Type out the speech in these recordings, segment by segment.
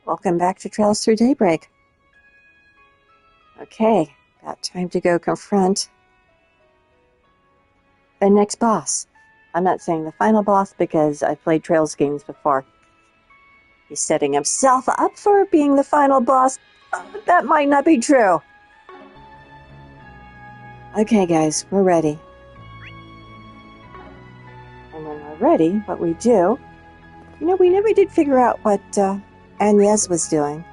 Welcome back to Trails Through Daybreak. Okay, about time to go confront the next boss. I'm not saying the final boss because I've played Trails games before. He's setting himself up for being the final boss. But that might not be true. Okay, guys, we're ready. And when we're ready, what we do... we never did figure out what Agnes was doing.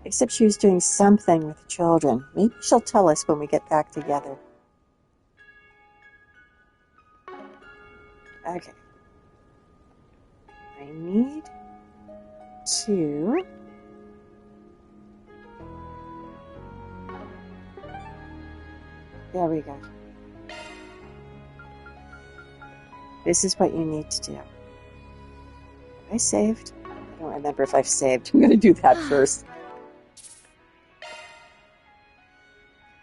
Except she was doing something with the children. Maybe she'll tell us when we get back together. Okay. I need to... There we go. This is what you need to do. Have I saved? I don't remember if I've saved. I'm going to do that first.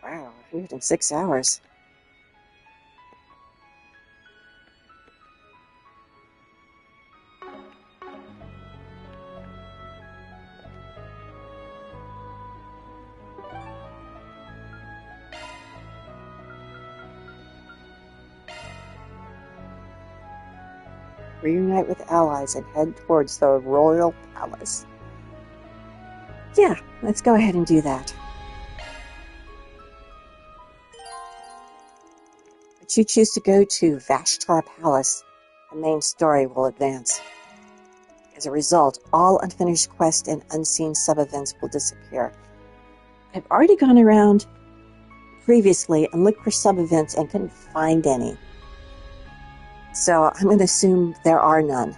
Wow, 106 hours. Reunite with allies and head towards the Royal Palace. Yeah, let's go ahead and do that. But you choose to go to Vashtar Palace, the main story will advance. As a result, all unfinished quests and unseen sub-events will disappear. I've already gone around previously and looked for sub-events and couldn't find any. So I'm going to assume there are none.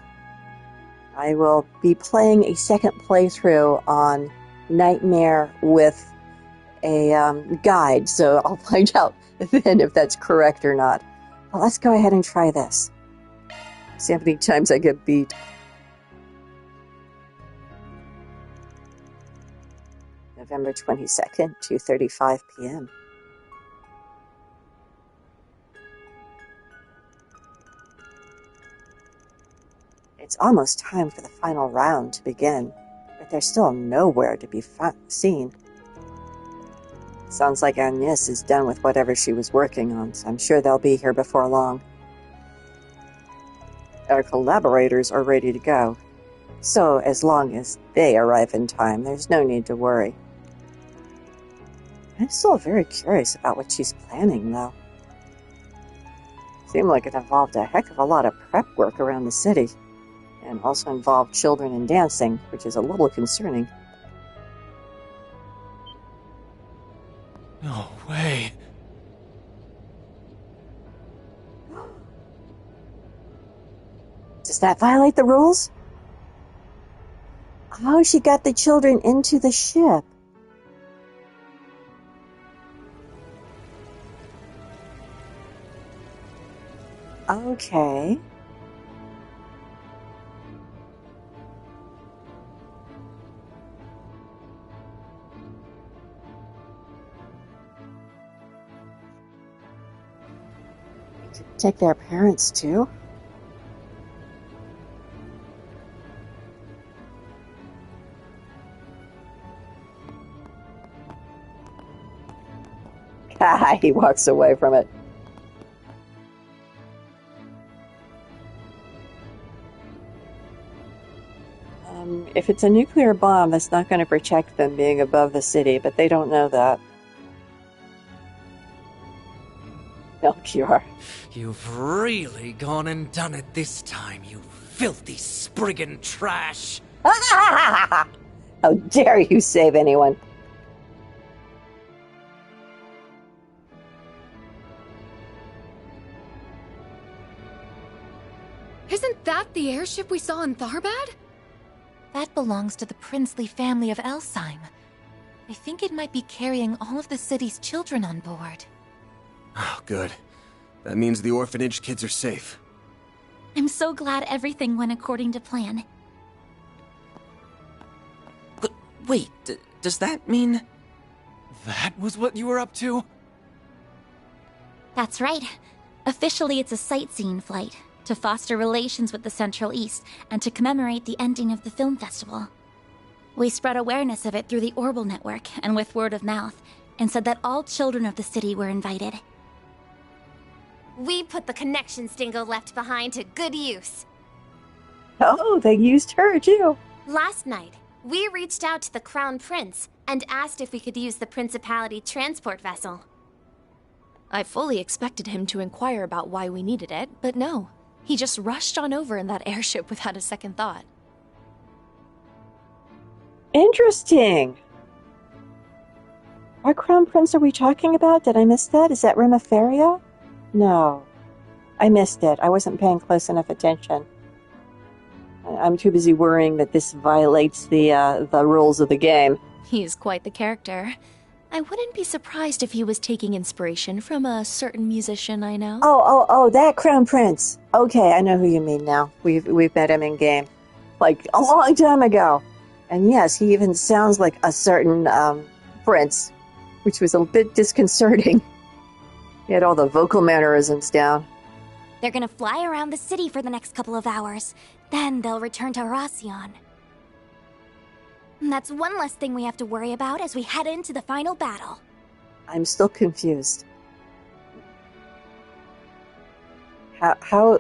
I will be playing a second playthrough on Nightmare with a guide, so I'll find out then if that's correct or not. Well, let's go ahead and try this. See how many times I get beat. November 22nd, 2:35 p.m. It's almost time for the final round to begin, but they're still nowhere to be seen. Sounds like Agnes is done with whatever she was working on, so I'm sure they'll be here before long. Our collaborators are ready to go, so as long as they arrive in time, there's no need to worry. I'm still very curious about what she's planning, though. Seemed like it involved a heck of a lot of prep work around the city. And also involved children and dancing, which is a little concerning. No way. Does that violate the rules? Oh, she got the children into the ship. Okay. Take their parents too. He walks away from it. If it's a nuclear bomb, that's not going to protect them being above the city, but they don't know that. Melchior. You've really gone and done it this time, you filthy Spriggan trash! How dare you save anyone? Isn't that the airship we saw in Tharbad? That belongs to the princely family of Elsheim. I think it might be carrying all of the city's children on board. Oh, good. That means the orphanage kids are safe. I'm so glad everything went according to plan. But wait, does that mean... That was what you were up to? That's right. Officially, it's a sightseeing flight to foster relations with the Central East and to commemorate the ending of the film festival. We spread awareness of it through the Orbital Network and with word of mouth, and said that all children of the city were invited. We put the connections Dingo left behind to good use. Oh, they used her too. Last night, we reached out to the Crown Prince and asked if we could use the Principality transport vessel. I fully expected him to inquire about why we needed it, but no. He just rushed on over in that airship without a second thought. Interesting. What Crown Prince are we talking about? Did I miss that? Is that Remiferia? No. I missed it. I wasn't paying close enough attention. I'm too busy worrying that this violates the rules of the game. He's quite the character. I wouldn't be surprised if he was taking inspiration from a certain musician I know. Oh, that Crown Prince. Okay, I know who you mean now. We've met him in game, like a long time ago. And yes, he even sounds like a certain prince, which was a bit disconcerting. He had all the vocal mannerisms down. They're gonna fly around the city for the next couple of hours. Then they'll return to Racion. And that's one less thing we have to worry about as we head into the final battle. I'm still confused. How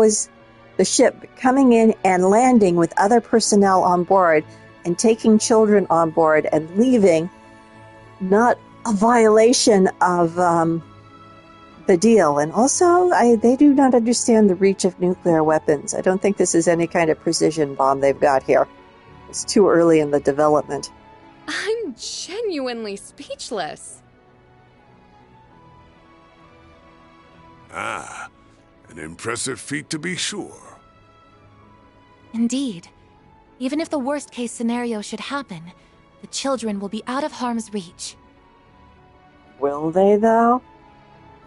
is the ship coming in and landing with other personnel on board and taking children on board and leaving not a violation of the deal? And also, they do not understand the reach of nuclear weapons. I don't think this is any kind of precision bomb they've got here. It's too early in the development. I'm genuinely speechless. Ah, an impressive feat to be sure. Indeed. Even if the worst-case scenario should happen, the children will be out of harm's reach. Will they, though?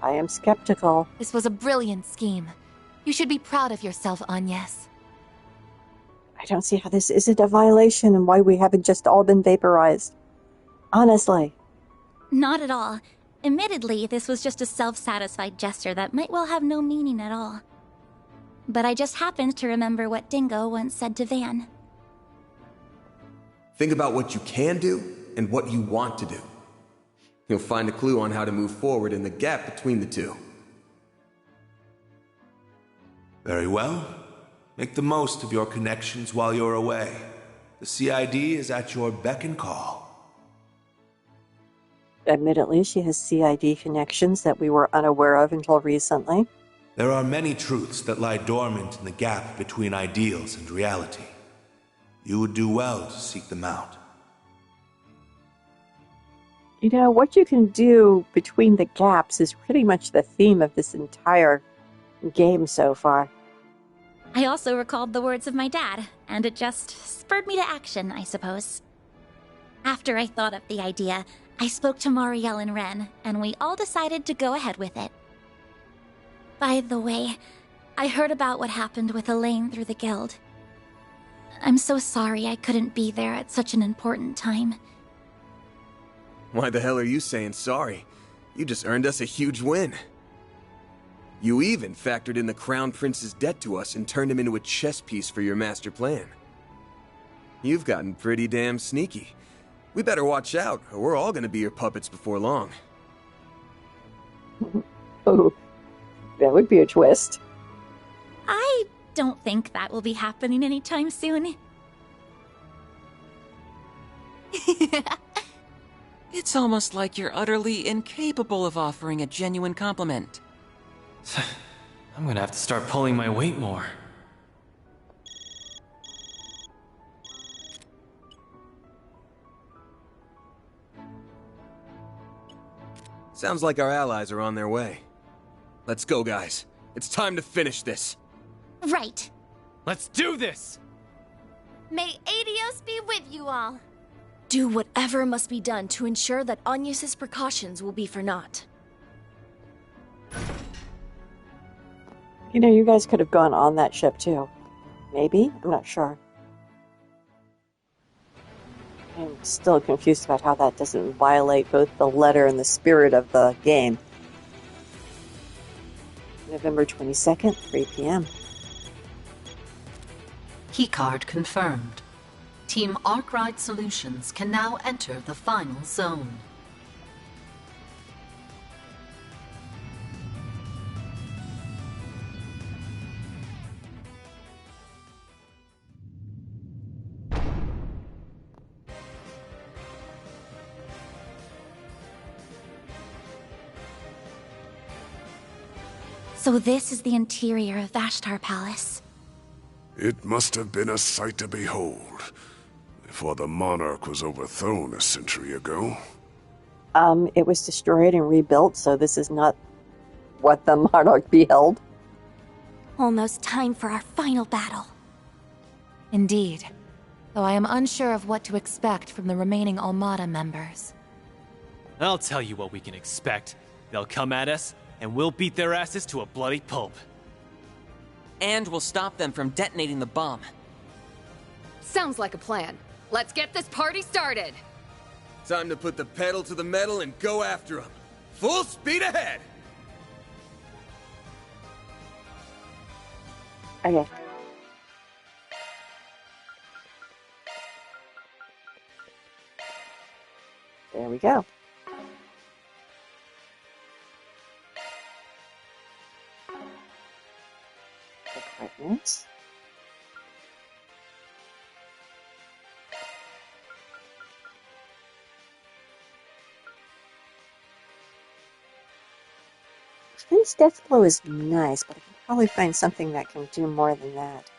I am skeptical. This was a brilliant scheme. You should be proud of yourself, Agnes. I don't see how this isn't a violation and why we haven't just all been vaporized. Honestly. Not at all. Admittedly, this was just a self-satisfied gesture that might well have no meaning at all. But I just happened to remember what Dingo once said to Van. Think about what you can do and what you want to do. You'll find a clue on how to move forward in the gap between the two. Very well. Make the most of your connections while you're away. The CID is at your beck and call. Admittedly, she has CID connections that we were unaware of until recently. There are many truths that lie dormant in the gap between ideals and reality. You would do well to seek them out. You know, what you can do between the gaps is pretty much the theme of this entire game so far. I also recalled the words of my dad, and it just spurred me to action, I suppose. After I thought up the idea, I spoke to Marielle and Ren, and we all decided to go ahead with it. By the way, I heard about what happened with Elaine through the guild. I'm so sorry I couldn't be there at such an important time. Why the hell are you saying sorry? You just earned us a huge win. You even factored in the Crown Prince's debt to us and turned him into a chess piece for your master plan. You've gotten pretty damn sneaky. We better watch out, or we're all gonna be your puppets before long. Oh, that would be a twist. I don't think that will be happening anytime soon. It's almost like you're utterly incapable of offering a genuine compliment. I'm gonna have to start pulling my weight more. Sounds like our allies are on their way. Let's go, guys. It's time to finish this. Right. Let's do this! May Adios be with you all. Do whatever must be done to ensure that Agnes's precautions will be for naught. You know, you guys could have gone on that ship too. Maybe? I'm not sure. I'm still confused about how that doesn't violate both the letter and the spirit of the game. November 22nd, 3 p.m. Keycard confirmed. Team Arkwright Solutions can now enter the final zone. So this is the interior of Vashtar Palace. It must have been a sight to behold, before the monarch was overthrown a century ago. It was destroyed and rebuilt, so this is not what the monarch beheld. Almost time for our final battle. Indeed. Though I am unsure of what to expect from the remaining Almada members. I'll tell you what we can expect. They'll come at us, and we'll beat their asses to a bloody pulp. And we'll stop them from detonating the bomb. Sounds like a plan. Let's get this party started! Time to put the pedal to the metal and go after them. Full speed ahead! Okay. There we go. Apartments. This death blow is nice, but I can probably find something that can do more than that.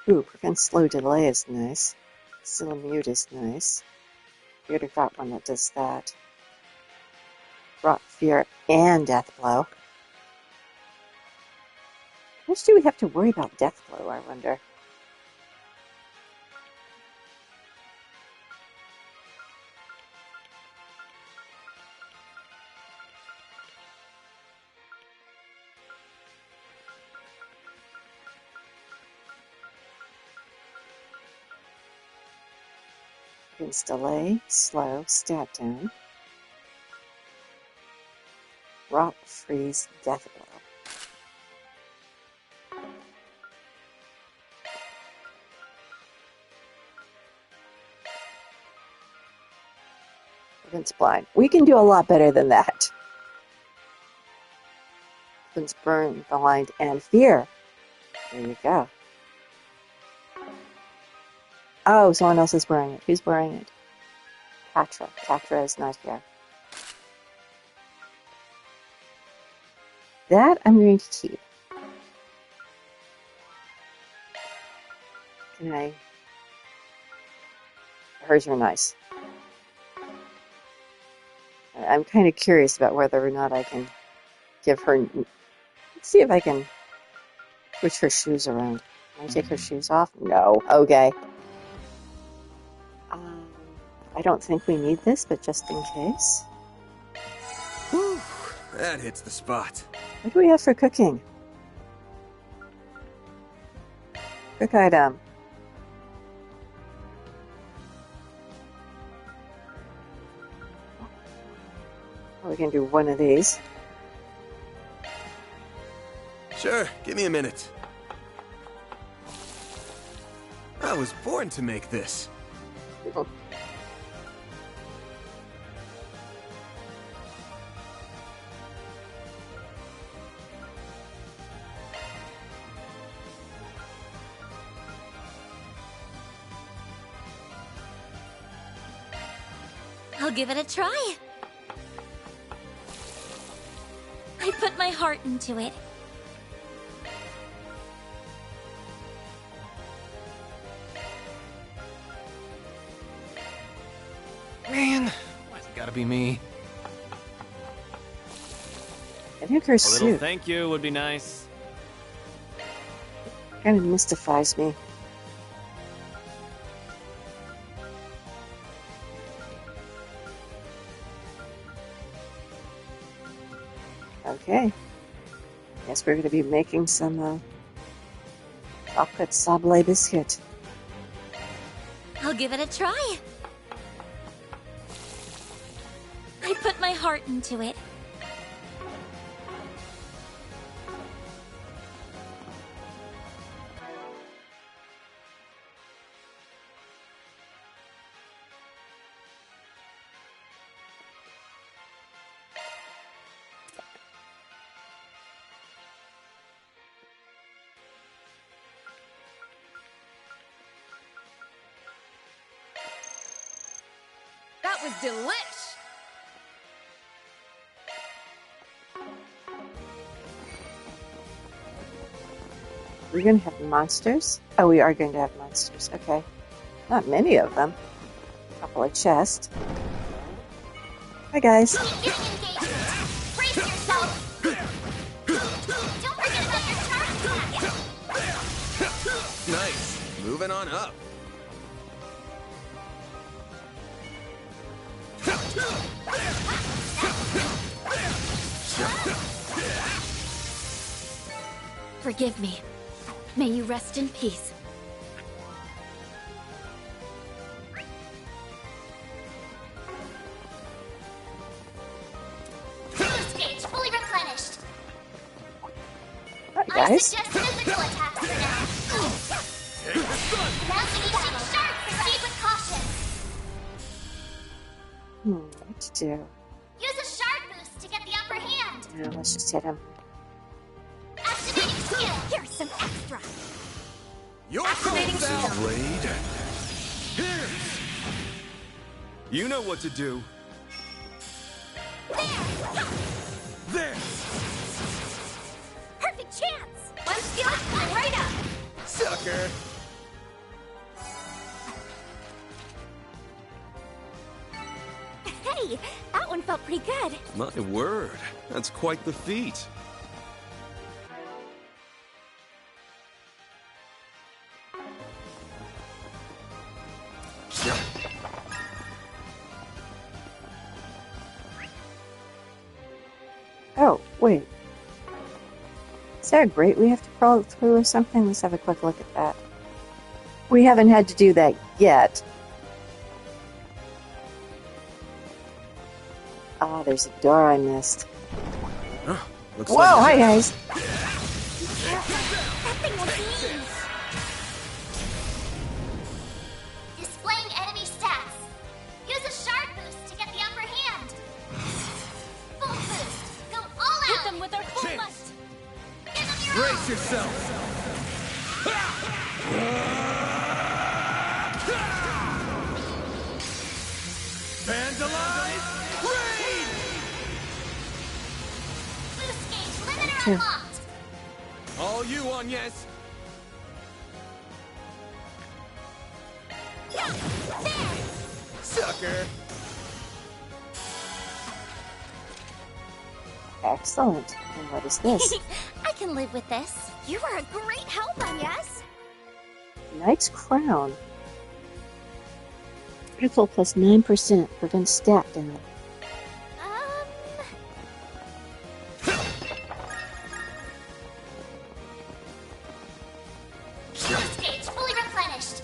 Ooh, prevent slow delay is nice. Still mute is nice. We already got one that does that. Brought fear and death blow. How much do we have to worry about death blow, I wonder? Against delay, slow, stat down. Rot, freeze, death blow. Against blind. We can do a lot better than that. Against burn, blind, and fear. There you go. Oh, someone else is wearing it. Who's wearing it? Katra. Katra is not here. That I'm going to keep. Can I? Hers are nice. I'm kind of curious about whether or not I can give her... Let's see if I can switch her shoes around. Can I take her shoes off? No. Okay. I don't think we need this, but just in case. Whew, that hits the spot. What do we have for cooking? Cook item. Oh, we can do one of these. Sure, give me a minute. I was born to make this. Oh. I'll give it a try. I put my heart into it. Man, why's it gotta be me? I think her A little suit thank you would be nice. kind of mystifies me. Okay. Guess we're going to be making some chocolate sablé biscuit. I'll give it a try. I put my heart into it. That was delish! We're going to have monsters? Oh, we are going to have monsters. Okay. Not many of them. A couple of chests. Hi, guys. Brace yourself! Don't forget about your charge. Nice. Moving on up. Forgive me. May you rest in peace. Boost gauge fully replenished. Hi, I guys. suggest physical attacks for now. Unleashing shark, proceed with caution. What to do? Use a shark boost to get the upper hand. No, let's just hit him. Activating skill. Here's some extra. Your Activating call, shield. Blade. Here! You know what to do. There! Perfect chance! One skill, and right up. Sucker. Hey, that one felt pretty good. My word, that's quite the feat. Oh, wait. Is there a grate we have to crawl through or something? Let's have a quick look at that. We haven't had to do that yet. Ah, there's a door I missed. Looks Whoa, like hi guys. That thing will be. Displaying enemy stats. Use a shark boost to get the upper hand. Full boost. Go all Hit out. them with our full might. Give them your brace yourself. Vandalize! Raid! boost gauge limiter Okay. unlocked. All you on, yes. Sucker. Excellent. And what is this? I can live with this. You were a great help, Agnes. Knight's Crown. Critical plus 9%. Prevents stat damage. Boost gauge fully replenished.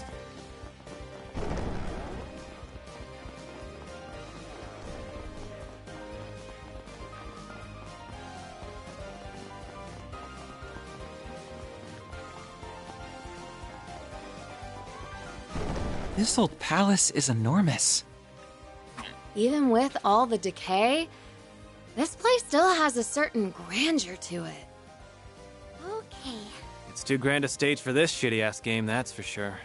This old palace is enormous. Even with all the decay, this place still has a certain grandeur to it. Okay. It's too grand a stage for this shitty-ass game, that's for sure.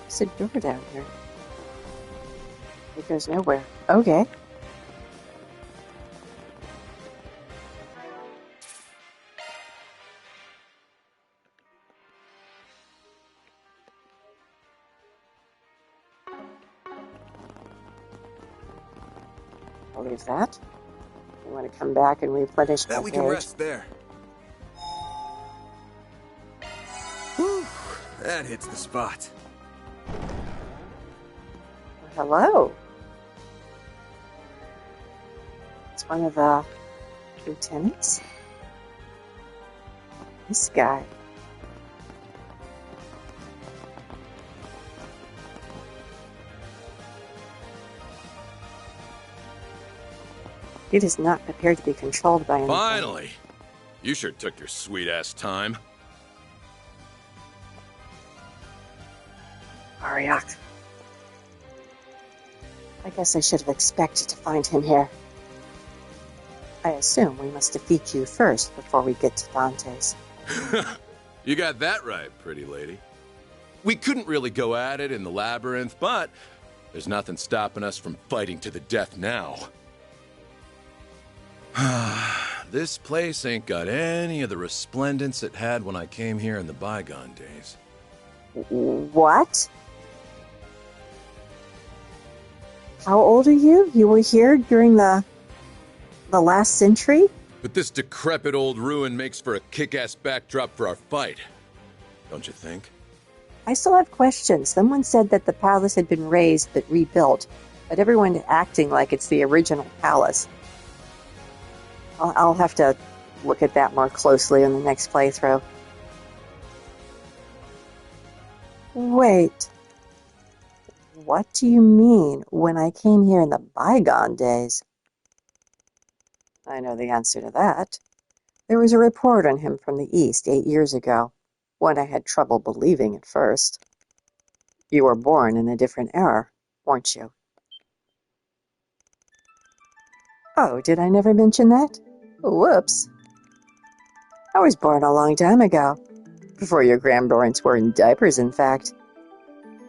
There's a door down here. It goes nowhere. Okay. I'll leave that. You want to come back and replenish my That we can gauge? rest there. Whew, that hits the spot. We're hello. It's one of the lieutenants. This guy. He is not prepared to be controlled by anything. Finally! You sure took your sweet-ass time. Ariok. I guess I should have expected to find him here. I assume we must defeat you first before we get to Dante's. You got that right, pretty lady. We couldn't really go at it in the labyrinth, but there's nothing stopping us from fighting to the death now. This place ain't got any of the resplendence it had when I came here in the bygone days. What? How old are you? You were here during the last century? But this decrepit old ruin makes for a kick-ass backdrop for our fight. Don't you think? I still have questions. Someone said that the palace had been razed but rebuilt, but everyone acting like it's the original palace. I'll have to look at that more closely in the next playthrough. Wait. What do you mean, when I came here in the bygone days? I know the answer to that. There was a report on him from the East 8 years ago, one I had trouble believing at first. You were born in a different era, weren't you? Oh, did I never mention that? Whoops. I was born a long time ago, before your grandparents were in diapers, in fact.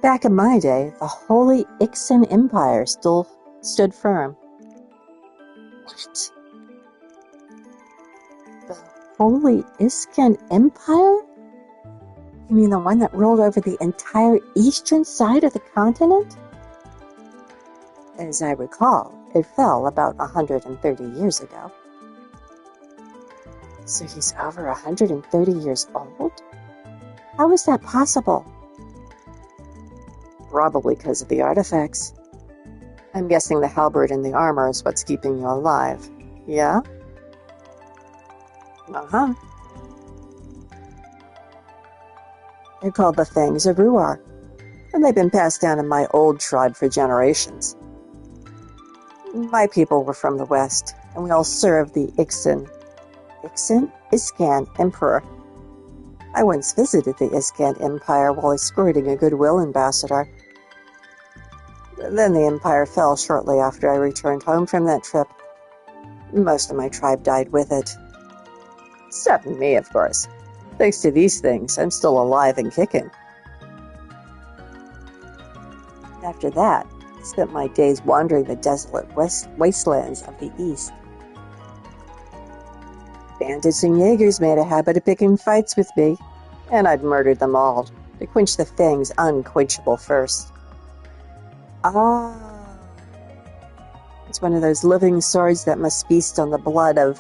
Back in my day, the Holy Ixan Empire still stood firm. What? The Holy Ixan Empire? You mean the one that ruled over the entire eastern side of the continent? As I recall, it fell about 130 years ago. So he's over 130 years old? How is that possible? Probably because of the artifacts. I'm guessing the halberd and the armor is what's keeping you alive. Yeah? Uh-huh. They're called the Fangs of Ruar, and they've been passed down in my old tribe for generations. My people were from the west, and we all served the Iscan Emperor. I once visited the Iscan Empire while escorting a goodwill ambassador. Then the empire fell shortly after I returned home from that trip. Most of my tribe died with it. Except me, of course. Thanks to these things, I'm still alive and kicking. After that, I spent my days wandering the desolate wastelands of the east. Bandits and Jaegers made a habit of picking fights with me, and I'd murdered them all to quench the Fang's unquenchable thirst. Ah, it's one of those living swords that must feast on the blood of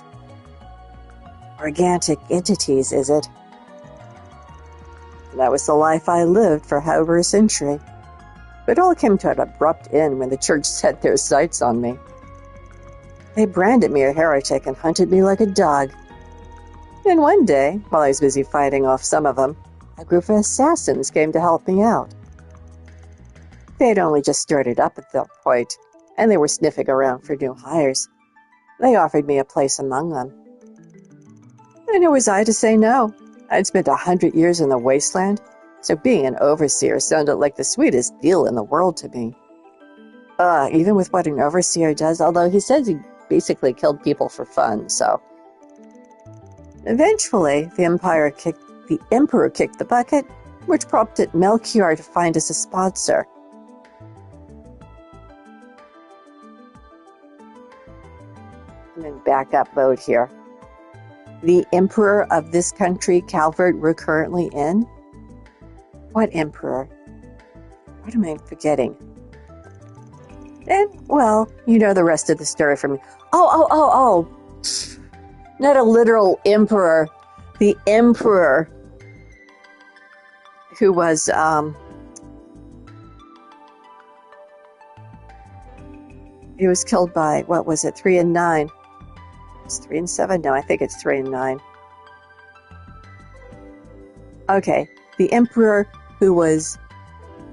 organic entities, is it? That was the life I lived for over a century. But it all came to an abrupt end when the church set their sights on me. They branded me a heretic and hunted me like a dog. And one day, while I was busy fighting off some of them, a group of assassins came to help me out. They had only just started up at that point, and they were sniffing around for new hires. They offered me a place among them. And who was I to say no? I'd spent 100 years in the wasteland, so being an overseer sounded like the sweetest deal in the world to me. Even with what an overseer does, although he says he basically killed people for fun, so... Eventually, the Emperor kicked the bucket, which prompted Melchior to find us a sponsor. I'm in backup mode here. The Emperor of this country, Calvert, we're currently in? What Emperor? What am I forgetting? And, well, you know the rest of the story from me. Oh. Not a literal emperor. The Emperor who was, He was killed by, what was it, 3 and 9? It's 3 and 7? No, I think it's 3 and 9. Okay, the Emperor, who was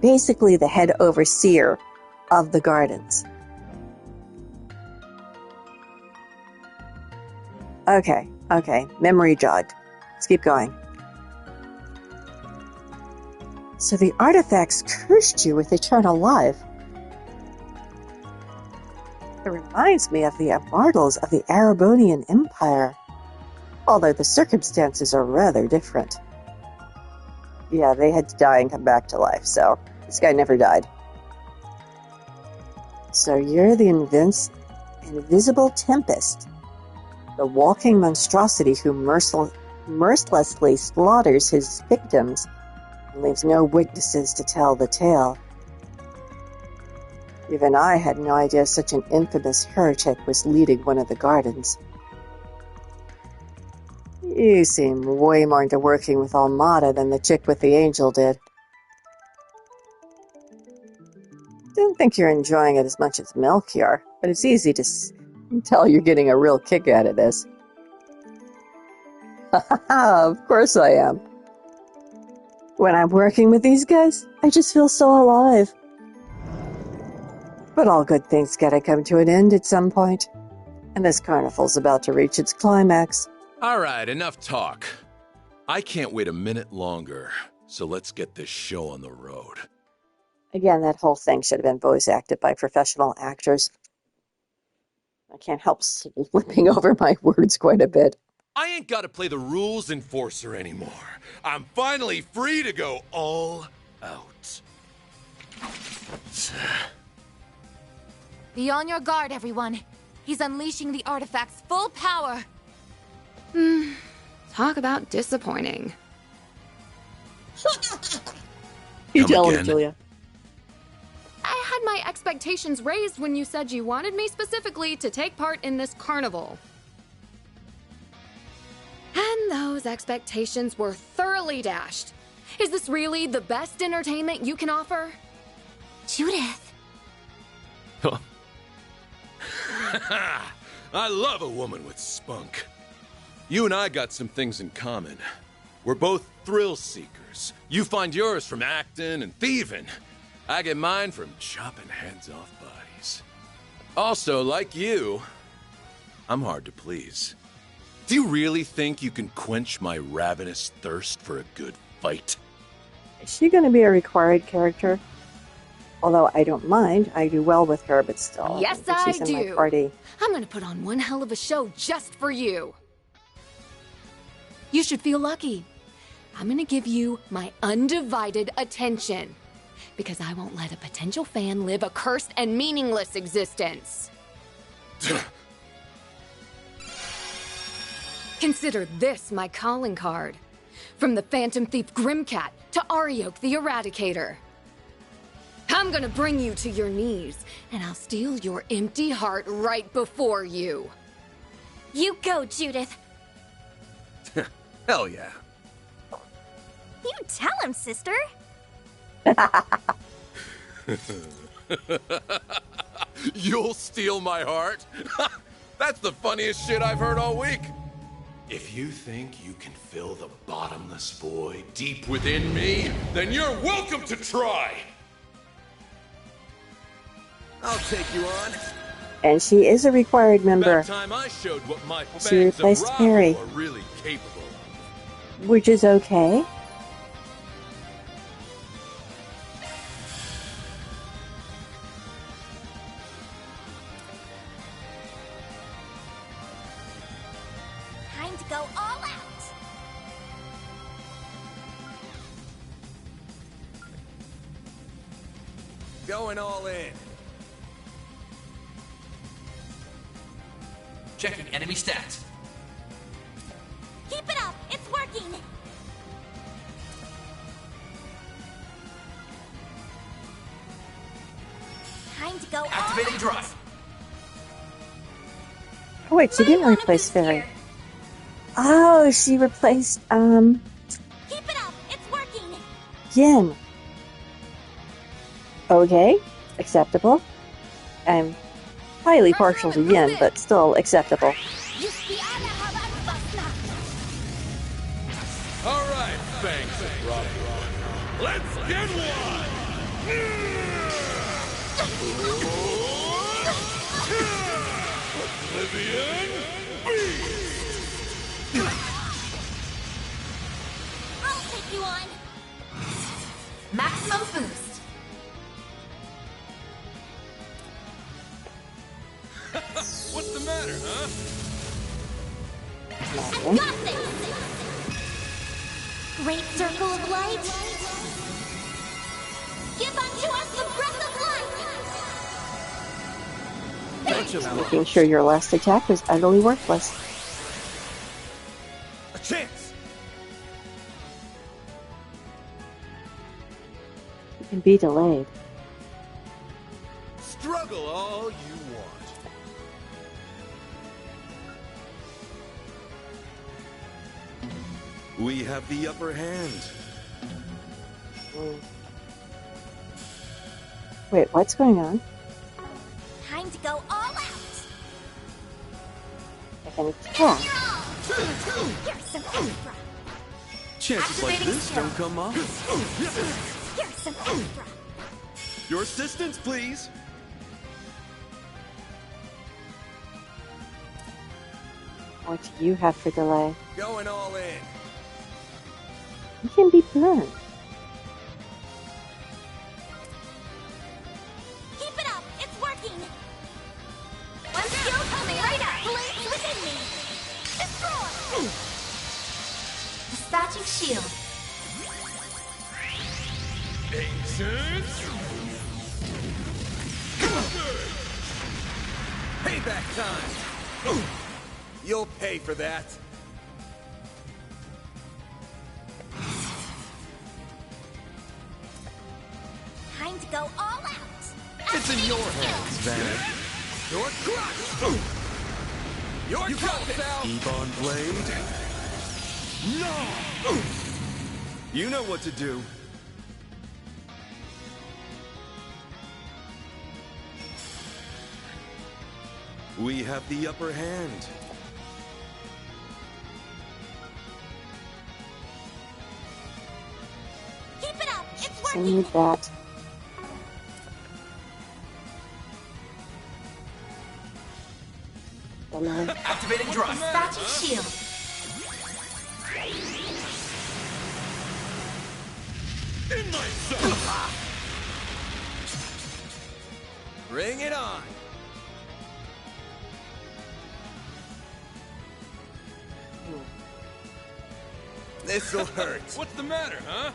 basically the head overseer of the gardens. Okay, memory jogged. Let's keep going. So the artifacts cursed you with eternal life. It reminds me of the immortals of the Arabonian Empire, although the circumstances are rather different. Yeah, they had to die and come back to life, so this guy never died. So you're the invisible tempest, the walking monstrosity who mercilessly slaughters his victims and leaves no witnesses to tell the tale. Even I had no idea such an infamous heretic was leading one of the gardens. You seem way more into working with Almada than the chick with the angel did. Don't think you're enjoying it as much as Melchior, but it's easy to tell you're getting a real kick out of this. Of course I am. When I'm working with these guys, I just feel so alive. But all good things gotta come to an end at some point, and this carnival's about to reach its climax. All right, enough talk. I can't wait a minute longer, so let's get this show on the road. Again, that whole thing should have been voice acted by professional actors. I can't help slipping over my words quite a bit. I ain't got to play the rules enforcer anymore. I'm finally free to go all out. Be on your guard, everyone. He's unleashing the artifact's full power. Talk about disappointing. You tell her, Julia. I had my expectations raised when you said you wanted me specifically to take part in this carnival. And those expectations were thoroughly dashed. Is this really the best entertainment you can offer? Judith. I love a woman with spunk. You and I got some things in common. We're both thrill seekers. You find yours from acting and thieving. I get mine from chopping heads off bodies. Also, like you, I'm hard to please. Do you really think you can quench my ravenous thirst for a good fight? Is she going to be a required character? Although I don't mind, I do well with her, but still. Yes, I she's in do. My party. I'm going to put on one hell of a show just for you. You should feel lucky. I'm going to give you my undivided attention. Because I won't let a potential fan live a cursed and meaningless existence. Consider this my calling card. From the Phantom Thief Grimcat to Arioch the Eradicator. I'm gonna bring you to your knees, and I'll steal your empty heart right before you. You go, Judith. Hell yeah. You tell him, sister. You'll steal my heart? That's the funniest shit I've heard all week. If you think you can fill the bottomless void deep within me, then you're welcome to try. I'll take you on. And she is a required member. That time I showed what my She fans of replaced Bravo Mary. are really capable of. Which is okay. Time to go all out. Going all in. Checking enemy stats. Keep it up. It's working. Time to go Activating all out. drive. Oh wait, she didn't replace Fairy. Oh, she replaced, Keep it up. It's working. Yin. Okay, acceptable. highly partial to Yin, but still acceptable. All right, thanks, Rob. Let's get one! Oblivion Beast! I'll take you on. Maximum boost. What's the matter, huh? Got this! Great circle of light. Give unto us the breath of life. Making sure your last attack was utterly worthless. A chance! You can be delayed. Struggle all you want. We have the upper hand. Wait, what's going on? Time to go all out. I can attack. Here's some extra. Chances like Activating this skill. don't come up. Here's some extra. Your assistance, please. What do you have for delay? Going all in. You can be burned. Keep it up. It's working. One skill coming right up. Blaze within me. Destroy. Dispatching shield. Ancient. Payback time! You'll pay for that. Time to go all out. It's in your hands, Van. Your crush! Your got this! Ebon Blade. No! You know what to do. We have the upper hand. Keep it up. It's I working. need that. Delay. Activating drive. Dispatching shield. In my sight! Bring it on! This'll hurt. What's the matter, huh?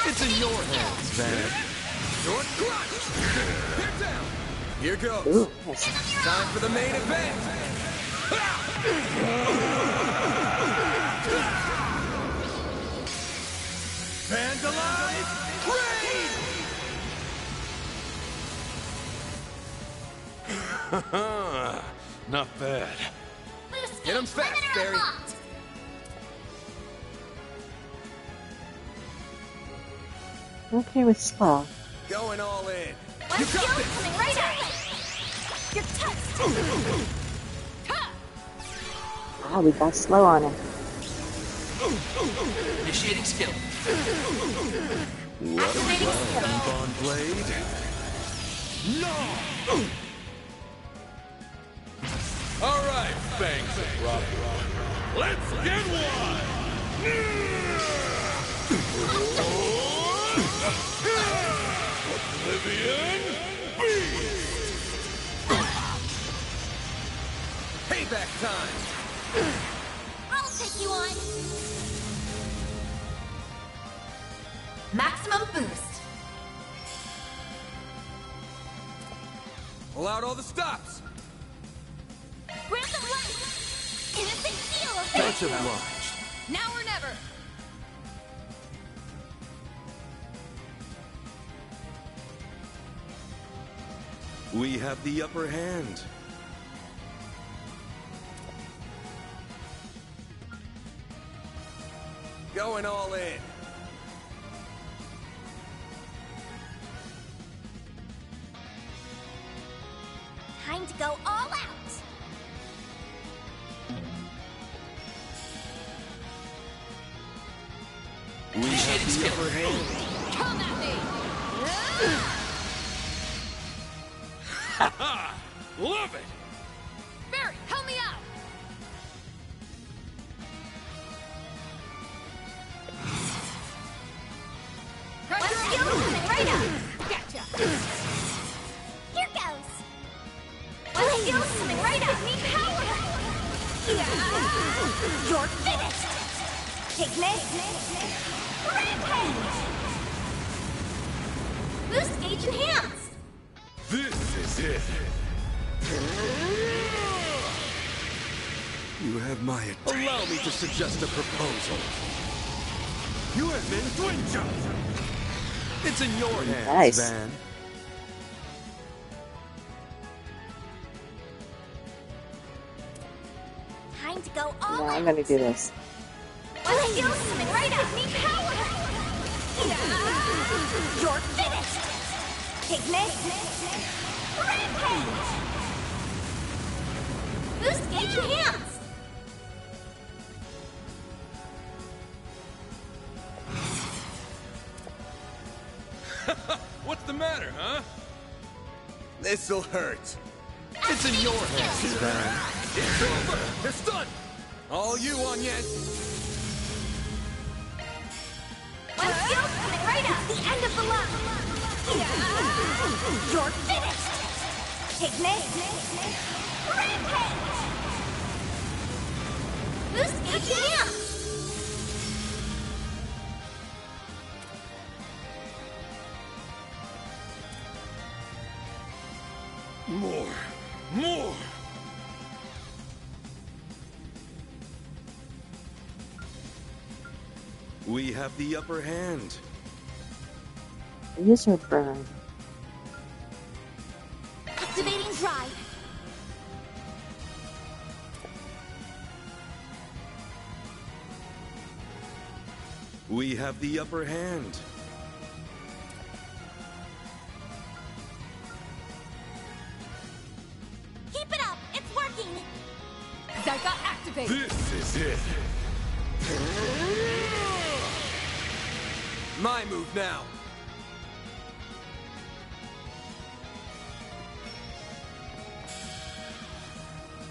It's in your hands, Van. Your crush! Get down! Here goes. Ooh, yes. Time for the main event! Vandalize! Raid! Not bad. Get him fast, Barry. Okay with slow. Going all in. One skill coming right up. You're touched. Ah, we got slow on him. Initiating skill. Activating skill. Ebon Blade. No! All right, thanks, Rob. Let's get one! Oblivion Beast! Payback time! I'll take you on. Maximum boost. Pull out all the stops! Grant of light. Innocent seal of Much obliged. Now or never. We have the upper hand. Going all in. go all out! We have the upper hand. Come at me! Ha! Love it! Barry, help me out! Let's steal something right up! Gotcha! Here goes! Let's steal something right up! Need power! You're finished! Pigment! Rampage! Boost gauge enhanced! This is it! You have my attention. Allow me to suggest a proposal. You have been Twinja! It's in your hands, Nice. Van. Time to go all No, out! I'm gonna do this. Let's steal something right up! Need power! You're finished! Pigment! Rampage! Boost gauge enhanced! What's the matter, huh? This'll hurt. It's in your hands, Van. It's over! It's done! All you, Onion. Let's steal something right up! The end of the line! You're finished! Pigment! Rampage! Boost gauge enhanced! More! More! We have the upper hand. Use or burn. Activating drive! We have the upper hand. Keep it up! It's working! Zyka, activate! This is it! My move now.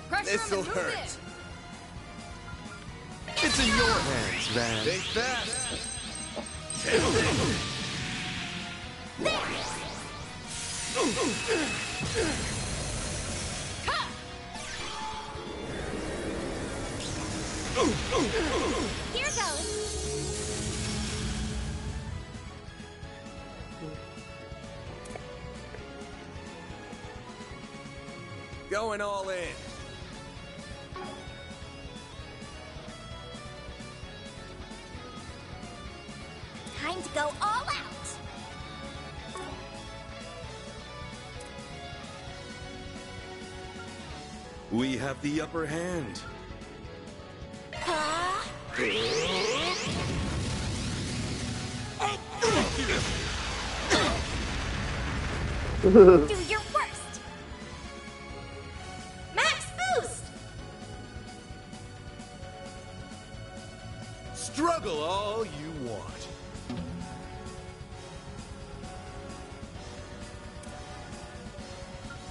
Pressure This'll him and move hurt. It's in your hands, Van. Stay fast. Here goes! Going all in. Time to go all out! We have the upper hand. Do your worst! Max boost! Struggle all you want.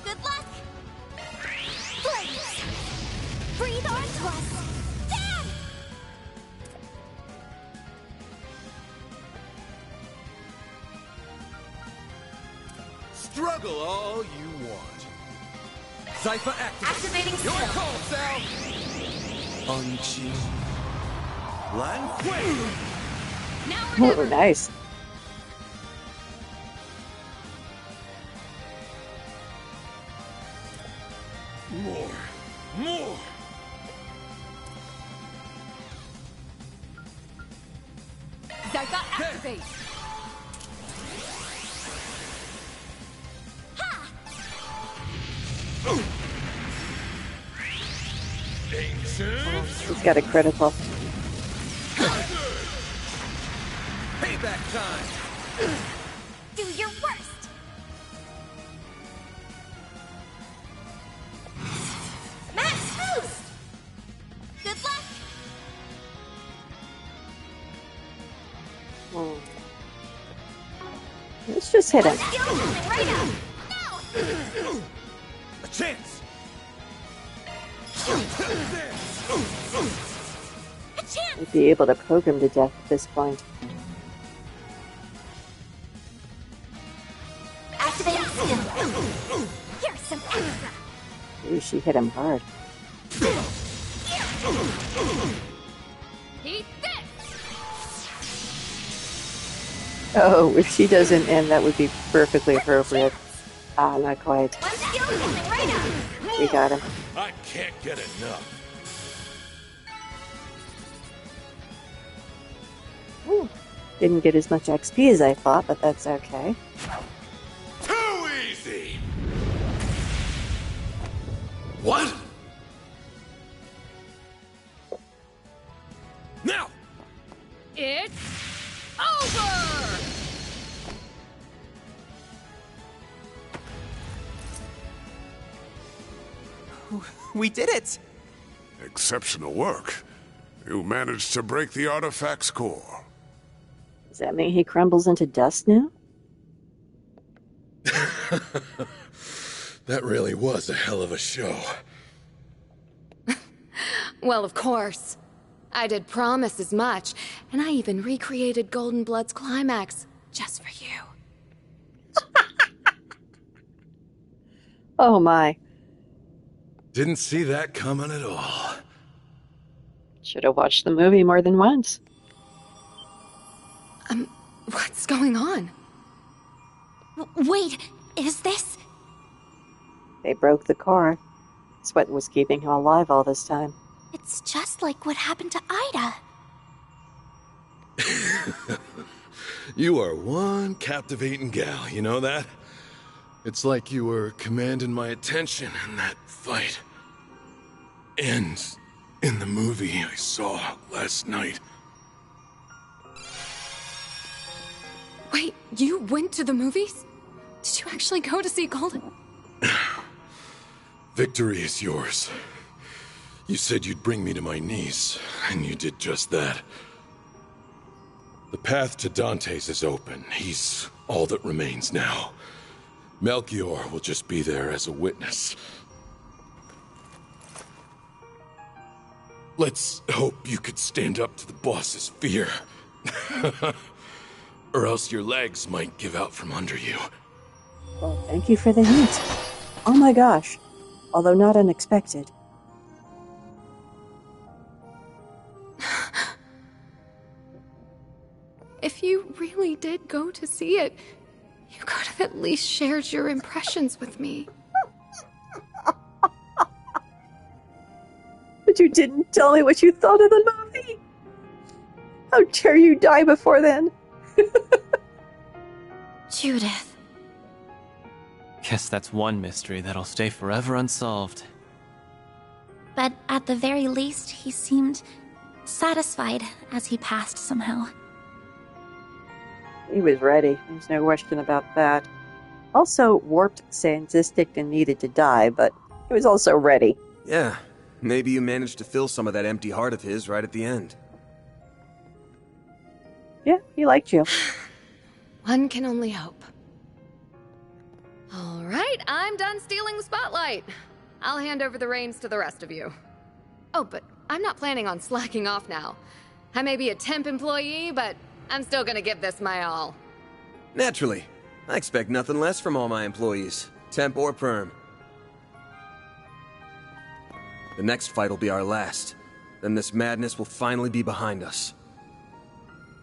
Good luck! Blaze! Breathe onto us! Damn! Struggle all you want. Cypher activate. Activating Your skill. call, Sal. Unchi. Lan Kuei. Now or never! Oh, nice. More. More. Zyka, activate! Ancient. He's got a critical. Payback time. Do your worst! just hit him. Right up. A chance! A chance. We'd be able to poke him to death at this point. Activating skill. Here's some extra. Ooh, she hit him hard. Eat this! Oh, if she doesn't end, that would be perfectly appropriate. Ah, not quite. One skill coming right up. We got him. I can't get enough. Ooh. Didn't get as much XP as I thought, but that's okay. Too easy! What? Now! It's over! We did it! Exceptional work. You managed to break the artifact's core. Does that mean he crumbles into dust now? That really was a hell of a show. Well, of course. I did promise as much, and I even recreated Golden Blood's climax just for you. Oh my. Didn't see that coming at all. Should have watched the movie more than once. What's going on? Wait, is this... They broke the core. It's what was keeping him alive all this time. It's just like what happened to Ida. You are one captivating gal, you know that? It's like you were commanding my attention in that fight. And in the movie I saw last night. Wait, you went to the movies? Did you actually go to see Golden? Victory is yours. You said you'd bring me to my knees, and you did just that. The path to Dante's is open. He's all that remains now. Melchior will just be there as a witness. Let's hope you could stand up to the boss's fear. Or else your legs might give out from under you. Well, thank you for the hint. Oh my gosh. Although not unexpected. If you really did go to see it, you could have at least shared your impressions with me. But you didn't tell me what you thought of the movie. How dare you die before then? Judith. Guess that's one mystery that'll stay forever unsolved. But at the very least, he seemed satisfied as he passed somehow. He was ready. There's no question about that. Also, warped Sandsistic and needed to die, but he was also ready. Yeah, maybe you managed to fill some of that empty heart of his right at the end. Yeah, he liked you. One can only hope. All right, I'm done stealing the spotlight. I'll hand over the reins to the rest of you. Oh, but I'm not planning on slacking off now. I may be a temp employee, but I'm still gonna give this my all. Naturally. I expect nothing less from all my employees, temp or perm. The next fight will be our last. Then this madness will finally be behind us.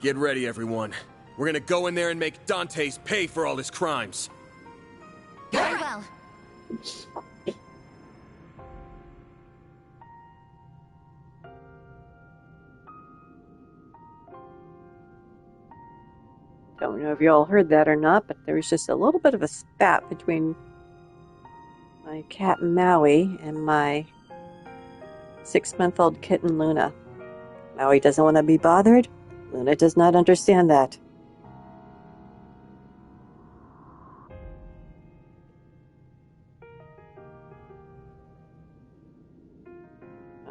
Get ready, everyone. We're gonna go in there and make Dante's pay for all his crimes. Very well. Don't know if you all heard that or not, but there was just a little bit of a spat between my cat Maui and my 6-month-old kitten Luna. Maui doesn't want to be bothered. Luna does not understand that.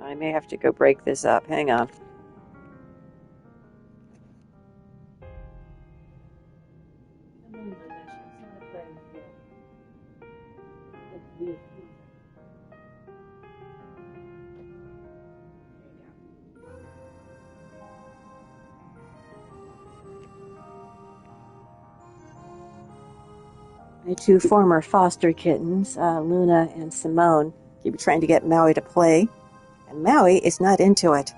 I may have to go break this up. Hang on. Come on, Luna. My two former foster kittens, Luna and Simone, keep trying to get Maui to play, and Maui is not into it.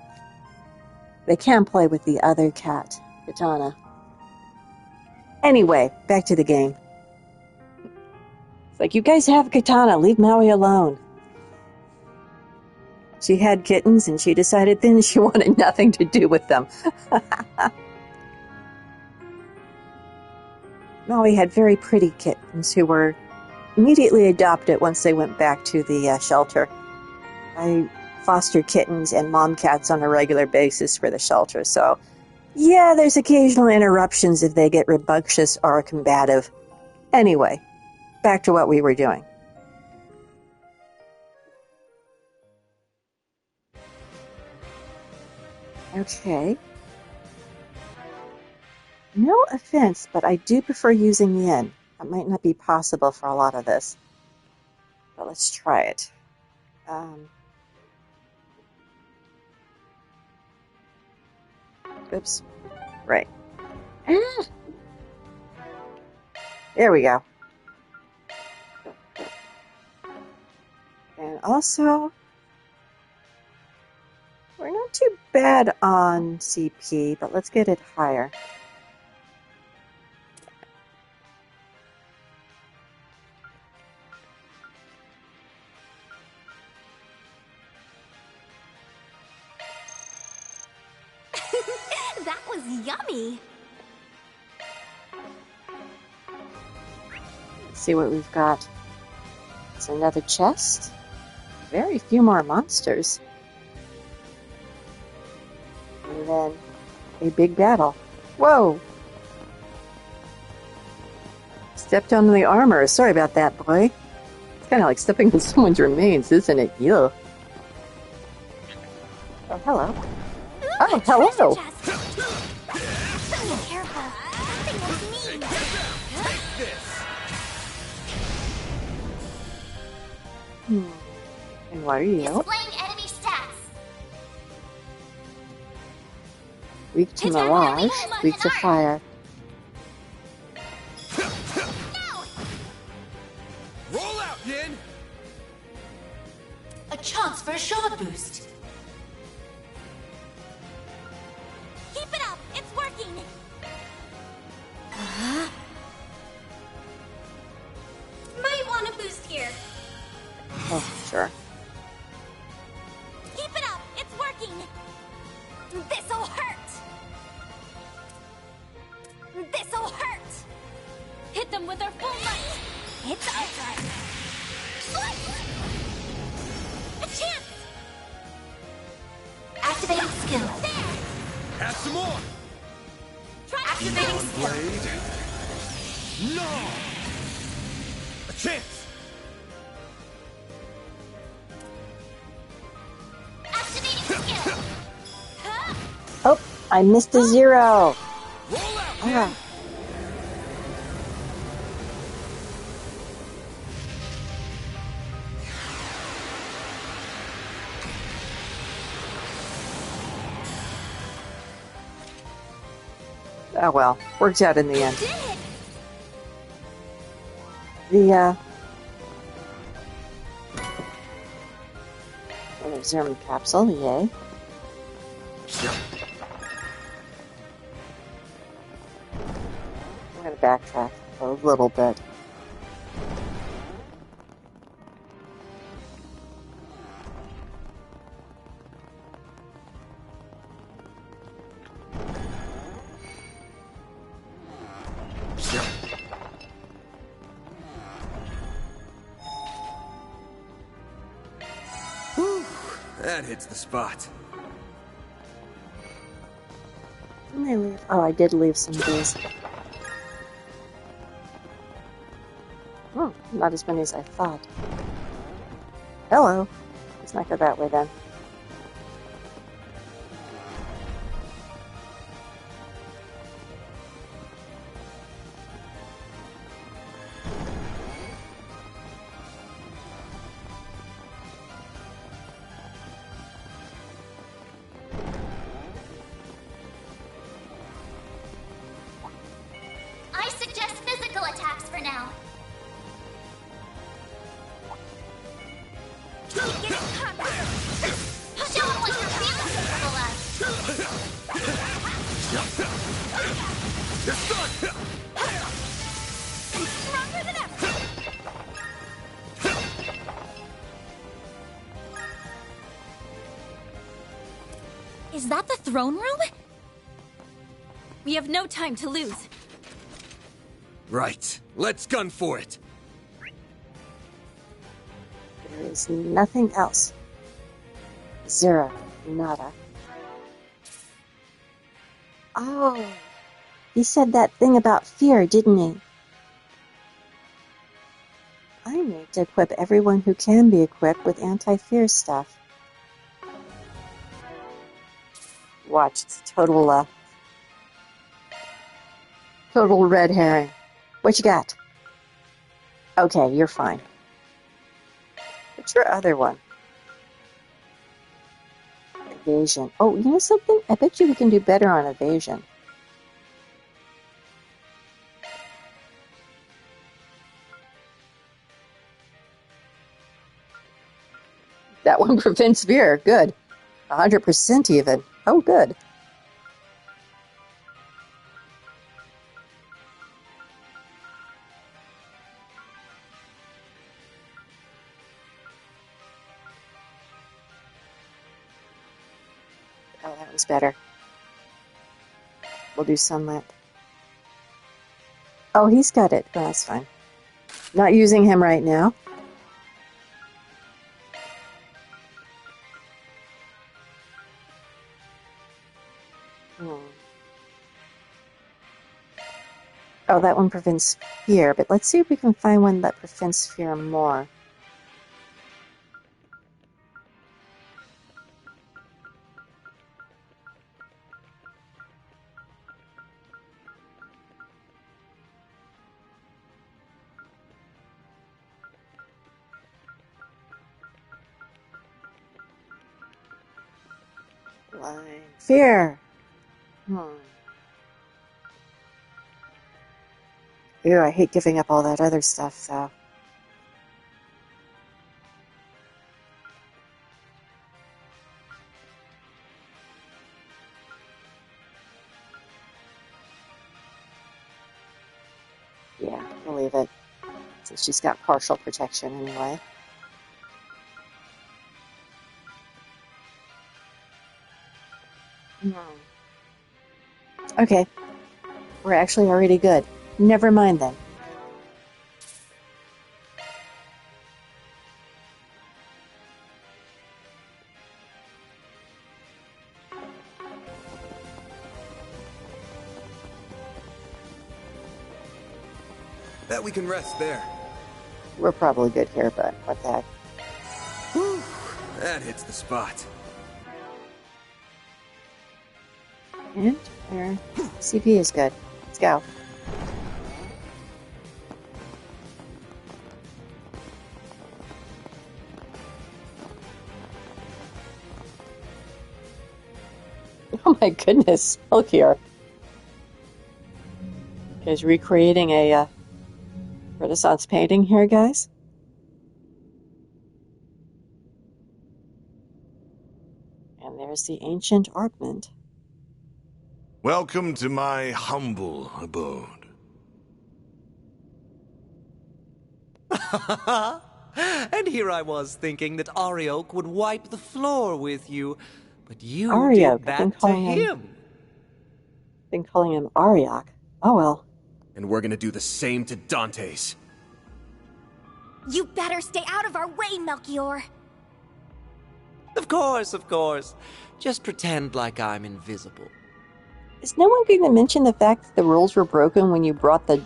They can play with the other cat, Katana. Anyway, back to the game. It's like, you guys have Katana, leave Maui alone. She had kittens, and she decided then she wanted nothing to do with them. Maui had very pretty kittens who were immediately adopted once they went back to the shelter. I foster kittens and mom cats on a regular basis for the shelter, so yeah, there's occasional interruptions if they get rambunctious or combative. Anyway, back to what we were doing. Okay. No offense, but I do prefer using yen. That might not be possible for a lot of this. But let's try it. Oops. Right. There we go. And also, we're not too bad on CP, but let's get it higher. That was yummy. Let's see what we've got. It's another chest. Very few more monsters. And then a big battle. Whoa! Stepped on the armor. Sorry about that, boy. It's kind of like stepping on someone's remains, isn't it? Yuh. Oh, hello. Oh, hello! Be careful. That thing was mean. And what are you? Displaying enemy stats. Weak to mirage, weak to fire. Roll out, Yin! A chance for a shard boost. Keep it up. It's working. Might want a boost here. Oh, sure. Keep it up. It's working. This'll hurt. This'll hurt. Hit them with their full might. It's over. A chance. Activating skill. There. Have some more! Activating skill. Blade. No! A chance! Activating skill. Oh, I missed a zero. Roll out, Ah. Oh well, worked out in the end. Did it. The Serum capsule, yay. I'm gonna backtrack a little bit. Whew, that hits the spot. Didn't I leave? Oh, I did leave some of these. Oh, not as many as I thought. Hello. Let's not go that way then. I suggest physical attacks for now. get covered. Show 'em what you're really capable of. You're stuck! Stronger than ever. Is that the throne room? We have no time to lose. Right. Let's gun for it. There is nothing else. Zero. Nada. Oh. He said that thing about fear, didn't he? I need to equip everyone who can be equipped with anti-fear stuff. Watch, it's total red herring. What you got? Okay, you're fine. What's your other one? Evasion. Oh, you know something? I bet you we can do better on evasion. That one prevents fear. Good. 100% even. Oh, good. Oh, that was better. We'll do sunlit. Oh, he's got it. Oh, that's fine. Not using him right now. Oh, that one prevents fear, but let's see if we can find one that prevents fear more. Blind fear. Ew, I hate giving up all that other stuff, though. Yeah, we'll leave it. Since she's got partial protection anyway. Okay. We're actually already good. Never mind then. Bet we can rest there. We're probably good here, but what the heck. Whew, that hits the spot. And our CP is good. Let's go. Oh my goodness, look here. Guys, recreating a Renaissance painting here, guys. And there's the ancient ornament. Welcome to my humble abode. And here I was thinking that Arioch would wipe the floor with you, but you Arioch, did that to him. Been calling him Arioch. Oh well. And we're gonna do the same to Dante's. You better stay out of our way, Melchior. Of course, of course. Just pretend like I'm invisible. Is no one going to mention the fact that the rules were broken when you brought the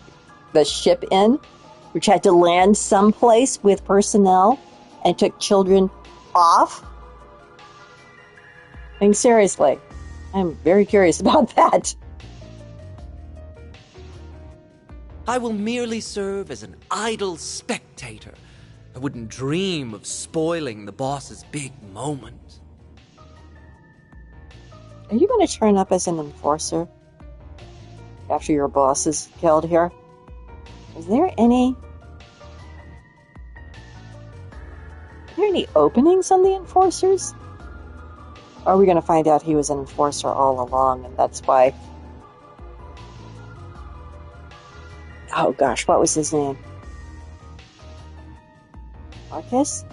ship in, which had to land someplace with personnel and took children off? I mean, seriously, I'm very curious about that. I will merely serve as an idle spectator. I wouldn't dream of spoiling the boss's big moment. Are you going to turn up as an enforcer after your boss is killed here? Is there any any openings on the Enforcers? Or are we going to find out he was an Enforcer all along, and that's why... Oh gosh, what was his name? Marcus?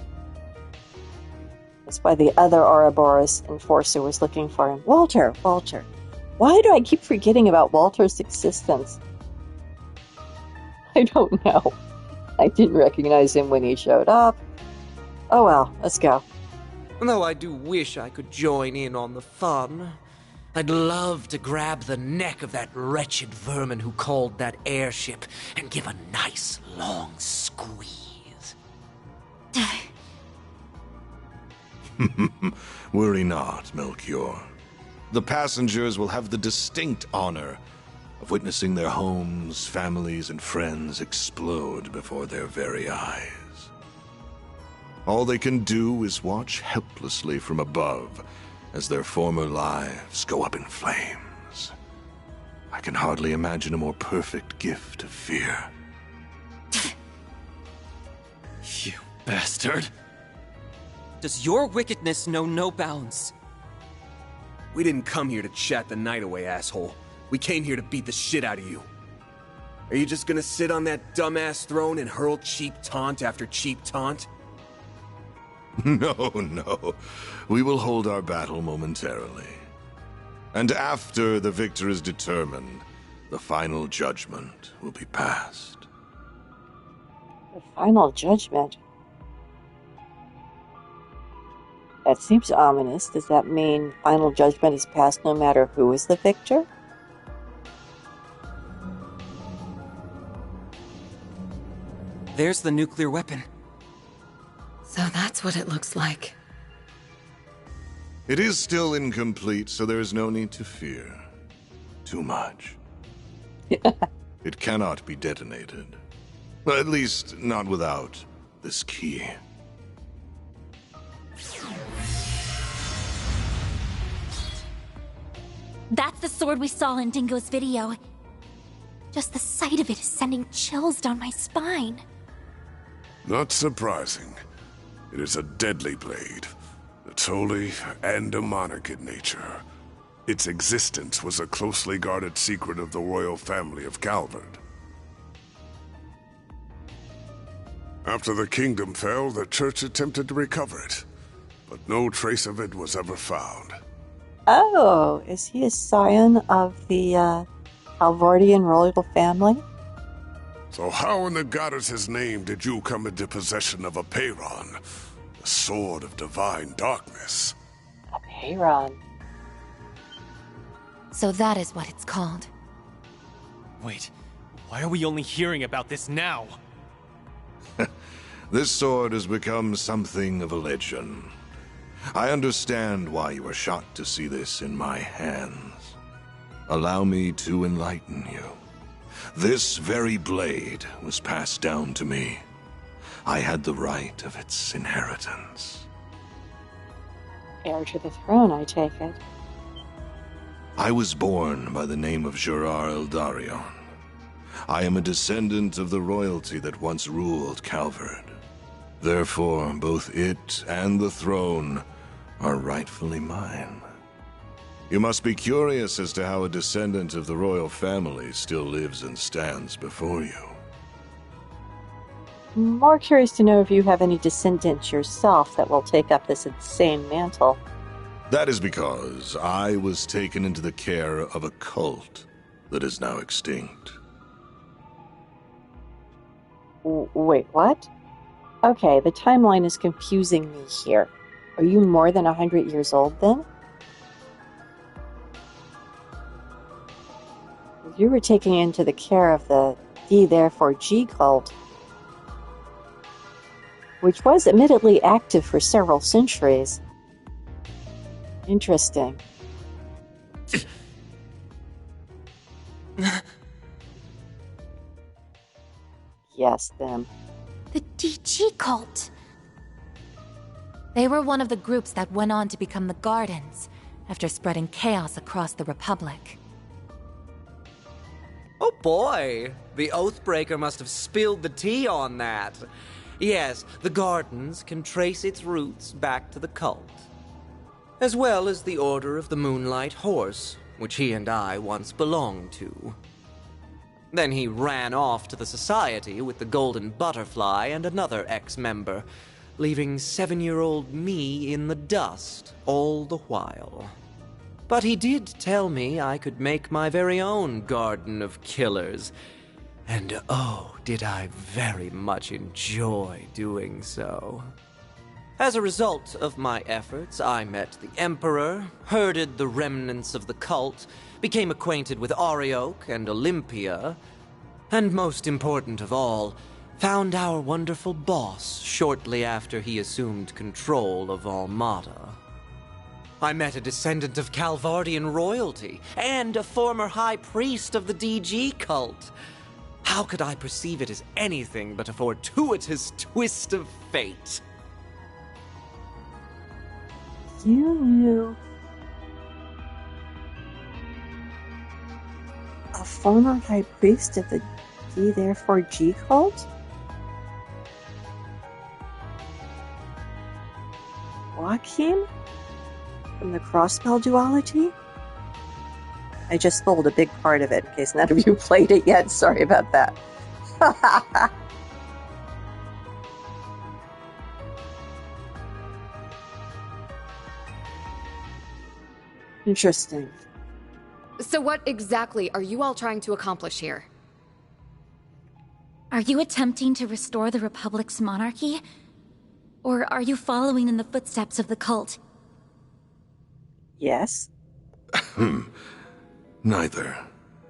That's why the other Ouroboros Enforcer was looking for him. Walter! Why do I keep forgetting about Walter's existence? I don't know. I didn't recognize him when he showed up. Oh well, let's go. Though I do wish I could join in on the fun. I'd love to grab the neck of that wretched vermin who called that airship and give a nice long squeeze. Worry not, Melchior. The passengers will have the distinct honor of witnessing their homes, families, and friends explode before their very eyes. All they can do is watch helplessly from above as their former lives go up in flames. I can hardly imagine a more perfect gift of fear. You bastard! Does your wickedness know no bounds? We didn't come here to chat the night away, asshole. We came here to beat the shit out of you. Are you just gonna sit on that dumbass throne and hurl cheap taunt after cheap taunt? No. We will hold our battle momentarily. And after the victor is determined, the final judgment will be passed. The final judgment? That seems ominous. Does that mean final judgment is passed no matter who is the victor? There's the nuclear weapon. So that's what it looks like. It is still incomplete, so there is no need to fear too much. It cannot be detonated. At least, not without this key. That's the sword we saw in Dingo's video. Just the sight of it is sending chills down my spine. Not surprising. It is a deadly blade. It's holy and demonic in nature. Its existence was a closely guarded secret of the royal family of Calvard. After the kingdom fell, the church attempted to recover it, but no trace of it was ever found. Oh, is he a scion of the Calvardian royal family? So how in the goddess's name did you come into possession of a Peyron, the sword of divine darkness? A Peyron. So that is what it's called. Wait, why are we only hearing about this now? This sword has become something of a legend. I understand why you were shocked to see this in my hands. Allow me to enlighten you. This very blade was passed down to me. I had the right of its inheritance. Heir to the throne, I take it. I was born by the name of Gerard Eldarion. I am a descendant of the royalty that once ruled Calvard. Therefore, both it and the throne are rightfully mine. You must be curious as to how a descendant of the royal family still lives and stands before you. More curious to know if you have any descendants yourself that will take up this insane mantle. That is because I was taken into the care of a cult that is now extinct. Wait, what? Okay, the timeline is confusing me here. Are you more than 100 years old then? You were taken into the care of the D therefore G cult, which was admittedly active for several centuries. Interesting. Yes, them. The DG cult. They were one of the groups that went on to become the Gardens, after spreading chaos across the Republic. Oh boy, the Oathbreaker must have spilled the tea on that. Yes, the gardens can trace its roots back to the cult, as well as the Order of the Moonlight Horse, which he and I once belonged to. Then he ran off to the Society with the Golden Butterfly and another ex-member, leaving 7-year-old me in the dust all the while. But he did tell me I could make my very own garden of killers, and oh, did I very much enjoy doing so. As a result of my efforts, I met the Emperor, herded the remnants of the cult, became acquainted with Arioch and Olympia, and most important of all, found our wonderful boss shortly after he assumed control of Almada. I met a descendant of Calvardian royalty and a former high priest of the DG cult. How could I perceive it as anything but a fortuitous twist of fate? You knew a former high priest of the D therefore G cult? Joachim? From the Crossbell duology? I just spoiled a big part of it in case none of you played it yet. Sorry about that. Interesting. So what exactly are you all trying to accomplish here? Are you attempting to restore the Republic's monarchy? Or are you following in the footsteps of the cult? Yes. Neither.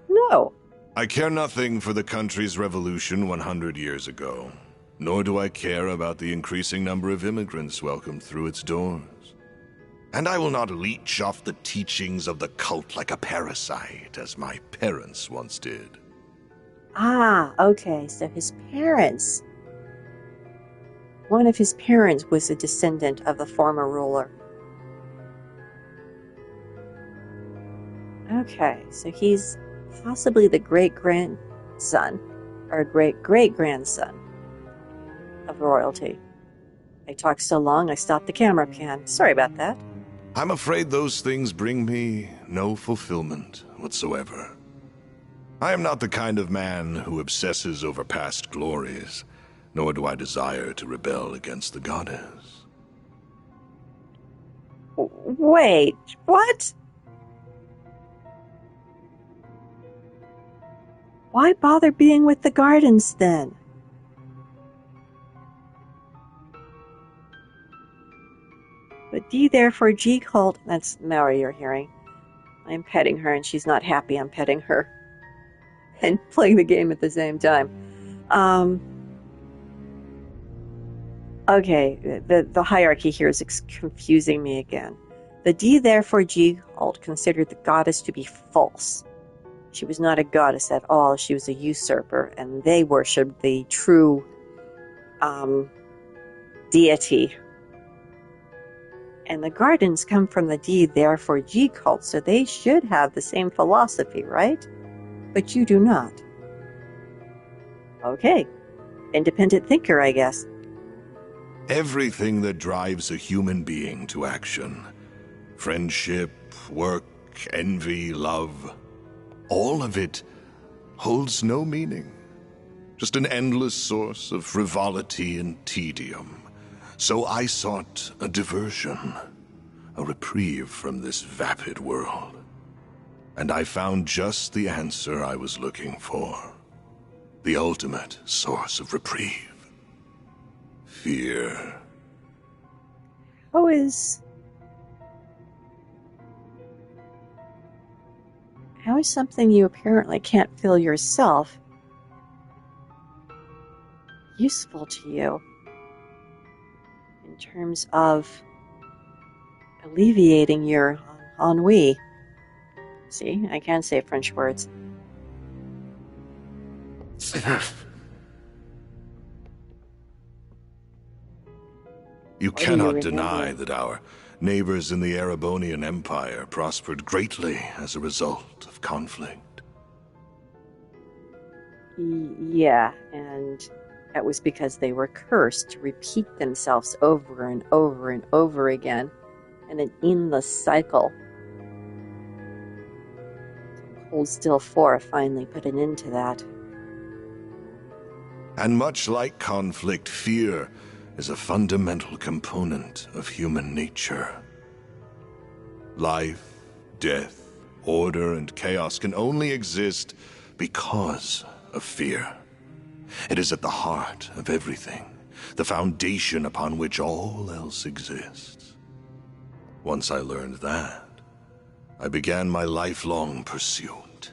No. I care nothing for the country's revolution 100 years ago, nor do I care about the increasing number of immigrants welcomed through its doors. And I will not leech off the teachings of the cult like a parasite, as my parents once did. Ah, okay, so his parents. One of his parents was a descendant of the former ruler. Okay, so he's possibly the great-grandson, or great-great-grandson of royalty. I talked so long, I stopped the camera pan. Sorry about that. I'm afraid those things bring me no fulfillment whatsoever. I am not the kind of man who obsesses over past glories, nor do I desire to rebel against the goddess. Wait, what? Why bother being with the Gardens, then? But D therefore G cult, that's Mary you're hearing. I'm petting her and she's not happy I'm petting her. And playing the game at the same time. Okay, the hierarchy here is confusing me again. The D therefore G cult considered the goddess to be false. She was not a goddess at all, she was a usurper, and they worshipped the true deity. And the Gardens come from the D therefore G cult, so they should have the same philosophy, right? But you do not. Okay. Independent thinker, I guess. Everything that drives a human being to action, friendship, work, envy, love, all of it holds no meaning. Just an endless source of frivolity and tedium. So I sought a diversion, a reprieve from this vapid world. And I found just the answer I was looking for. The ultimate source of reprieve. Fear. How is something you apparently can't feel yourself useful to you in terms of alleviating your ennui? See, I can't say French words. You cannot deny that our neighbors in the Erebonian Empire prospered greatly as a result of conflict. Yeah, and That was because they were cursed to repeat themselves over and over and over again in an endless cycle. Cold Steel 4 finally put an end to that. And much like conflict, fear is a fundamental component of human nature. Life, death, order, and chaos can only exist because of fear. It is at the heart of everything, the foundation upon which all else exists. Once I learned that, I began my lifelong pursuit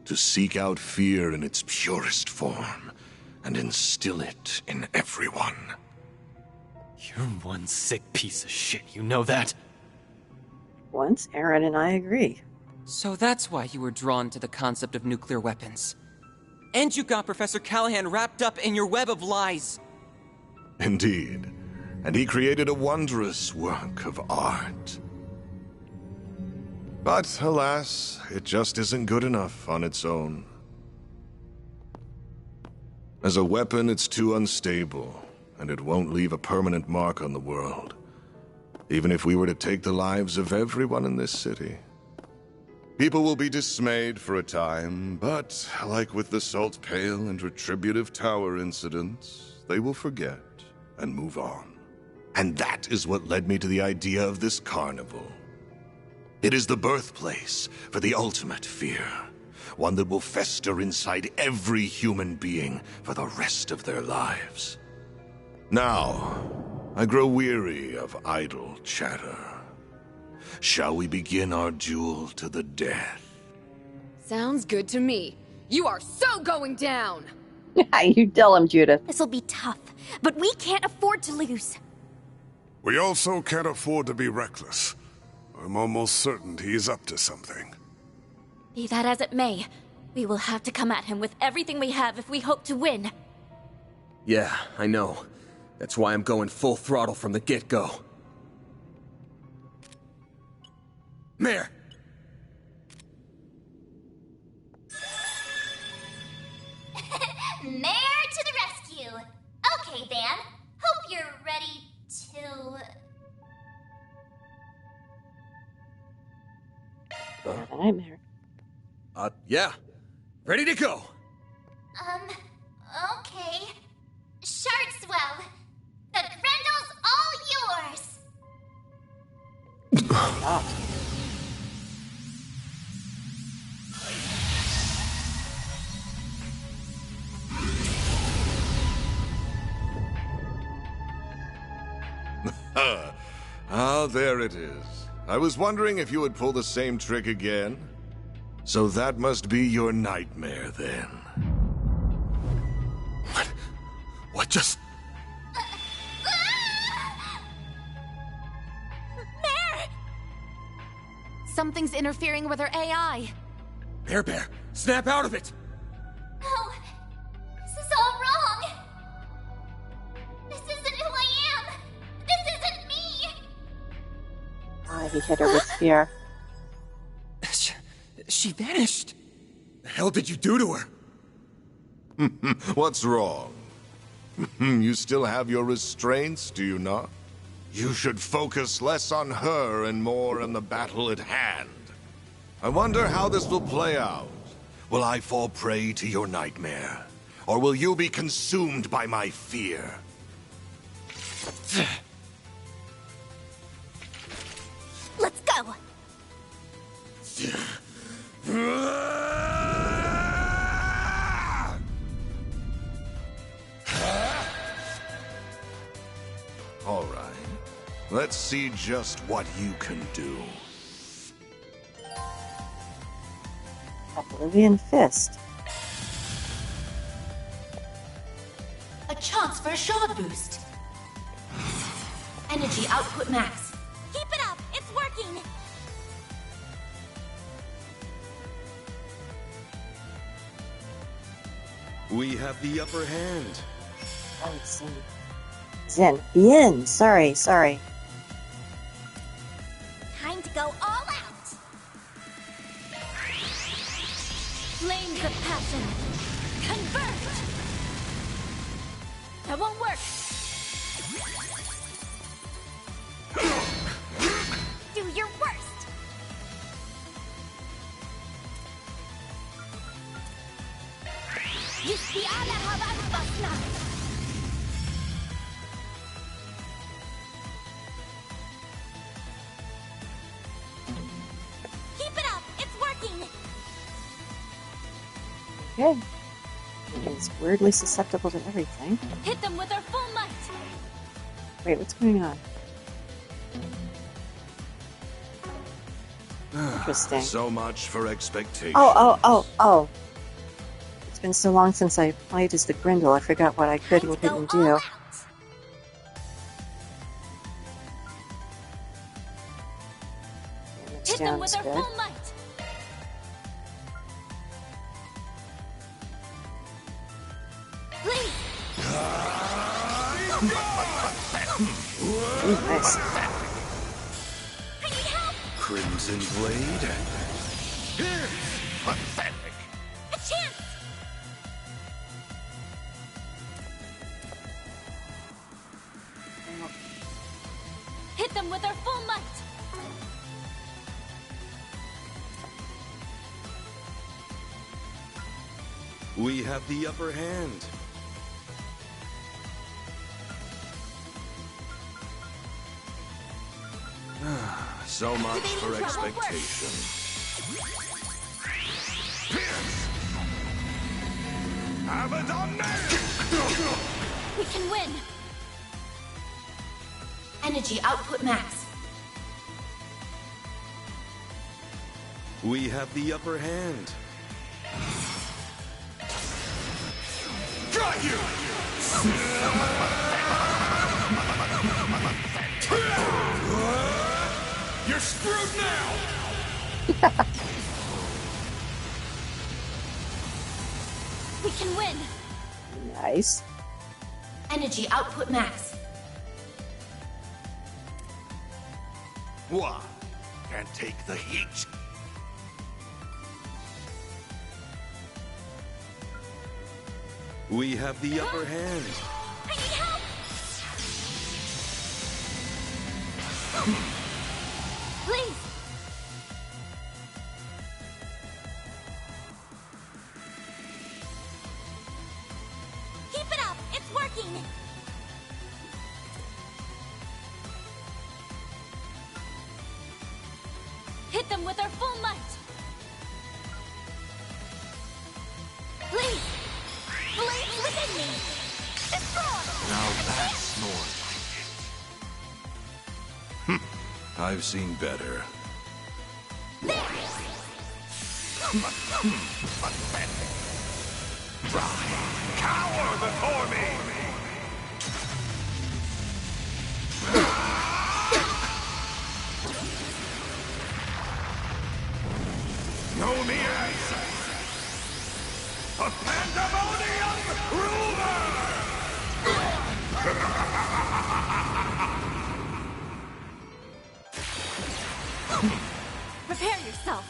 to seek out fear in its purest form and instill it in everyone. You're one sick piece of shit, you know that? Once, Aaron and I agree. So that's why you were drawn to the concept of nuclear weapons. And you got Professor Callahan wrapped up in your web of lies. Indeed. And he created a wondrous work of art. But, alas, it just isn't good enough on its own. As a weapon, it's too unstable, and it won't leave a permanent mark on the world. Even if we were to take the lives of everyone in this city. People will be dismayed for a time, but like with the Salt Pail and Retributive Tower incidents, they will forget and move on. And that is what led me to the idea of this carnival. It is the birthplace for the ultimate fear, one that will fester inside every human being for the rest of their lives. Now, I grow weary of idle chatter. Shall we begin our duel to the death? Sounds good to me. You are so going down! You tell him, Judith. This'll be tough, but we can't afford to lose. We also can't afford to be reckless. I'm almost certain he's up to something. Be that as it may, we will have to come at him with everything we have if we hope to win. Yeah, I know. That's why I'm going full throttle from the get-go. Mare! Mare to the rescue! Okay, Van. Hope you're ready to... Have a nightmare. Yeah. Ready to go! Okay. Shardswell, the Grendel's all yours! Ah, there it is. I was wondering if you would pull the same trick again. So that must be your nightmare, then. What just... Mare! Something's interfering with her AI. Bear, snap out of it! No, this is all wrong. This isn't who I am. This isn't me. He hit her with fear. She vanished. The hell did you do to her? What's wrong? You still have your restraints, do you not? You should focus less on her and more on the battle at hand. I wonder how this will play out. Will I fall prey to your nightmare? Or will you be consumed by my fear? Let's go! All right. Let's see just what you can do. Oblivion Fist. A chance for a shard boost. Energy output max. Keep it up! It's working! We have the upper hand. Oh, it's Zen. Bien. Sorry. Time to go all out! Flames of passion! Convert! won't work! Do your worst! Yuspi ala habasbasna! Keep it up! It's working! Okay. It's weirdly susceptible to everything. Hit them with our full might! Wait, what's going on? Interesting. So much for expectation. Oh. It's been so long since I played as the Grindle, I forgot what I could and couldn't do. Hit them with our full might! Please! Ooh, nice. I need help! Crimson Blade? Pathetic. A chance! Hit them with our full might! We have the upper hand. So much for expectation. We can win! Energy output max. We have the upper hand. Got you! You're screwed now! We can win! Nice. Energy output max. What? Can't take the heat. We have the upper hand. I need help! Please! Keep it up! It's working! Hit them with our full might! Please! Blaze within me! Destroy! Now that's more like it. I've seen better. Cower before me! Know me as a pandemonium ruler! Prepare yourself!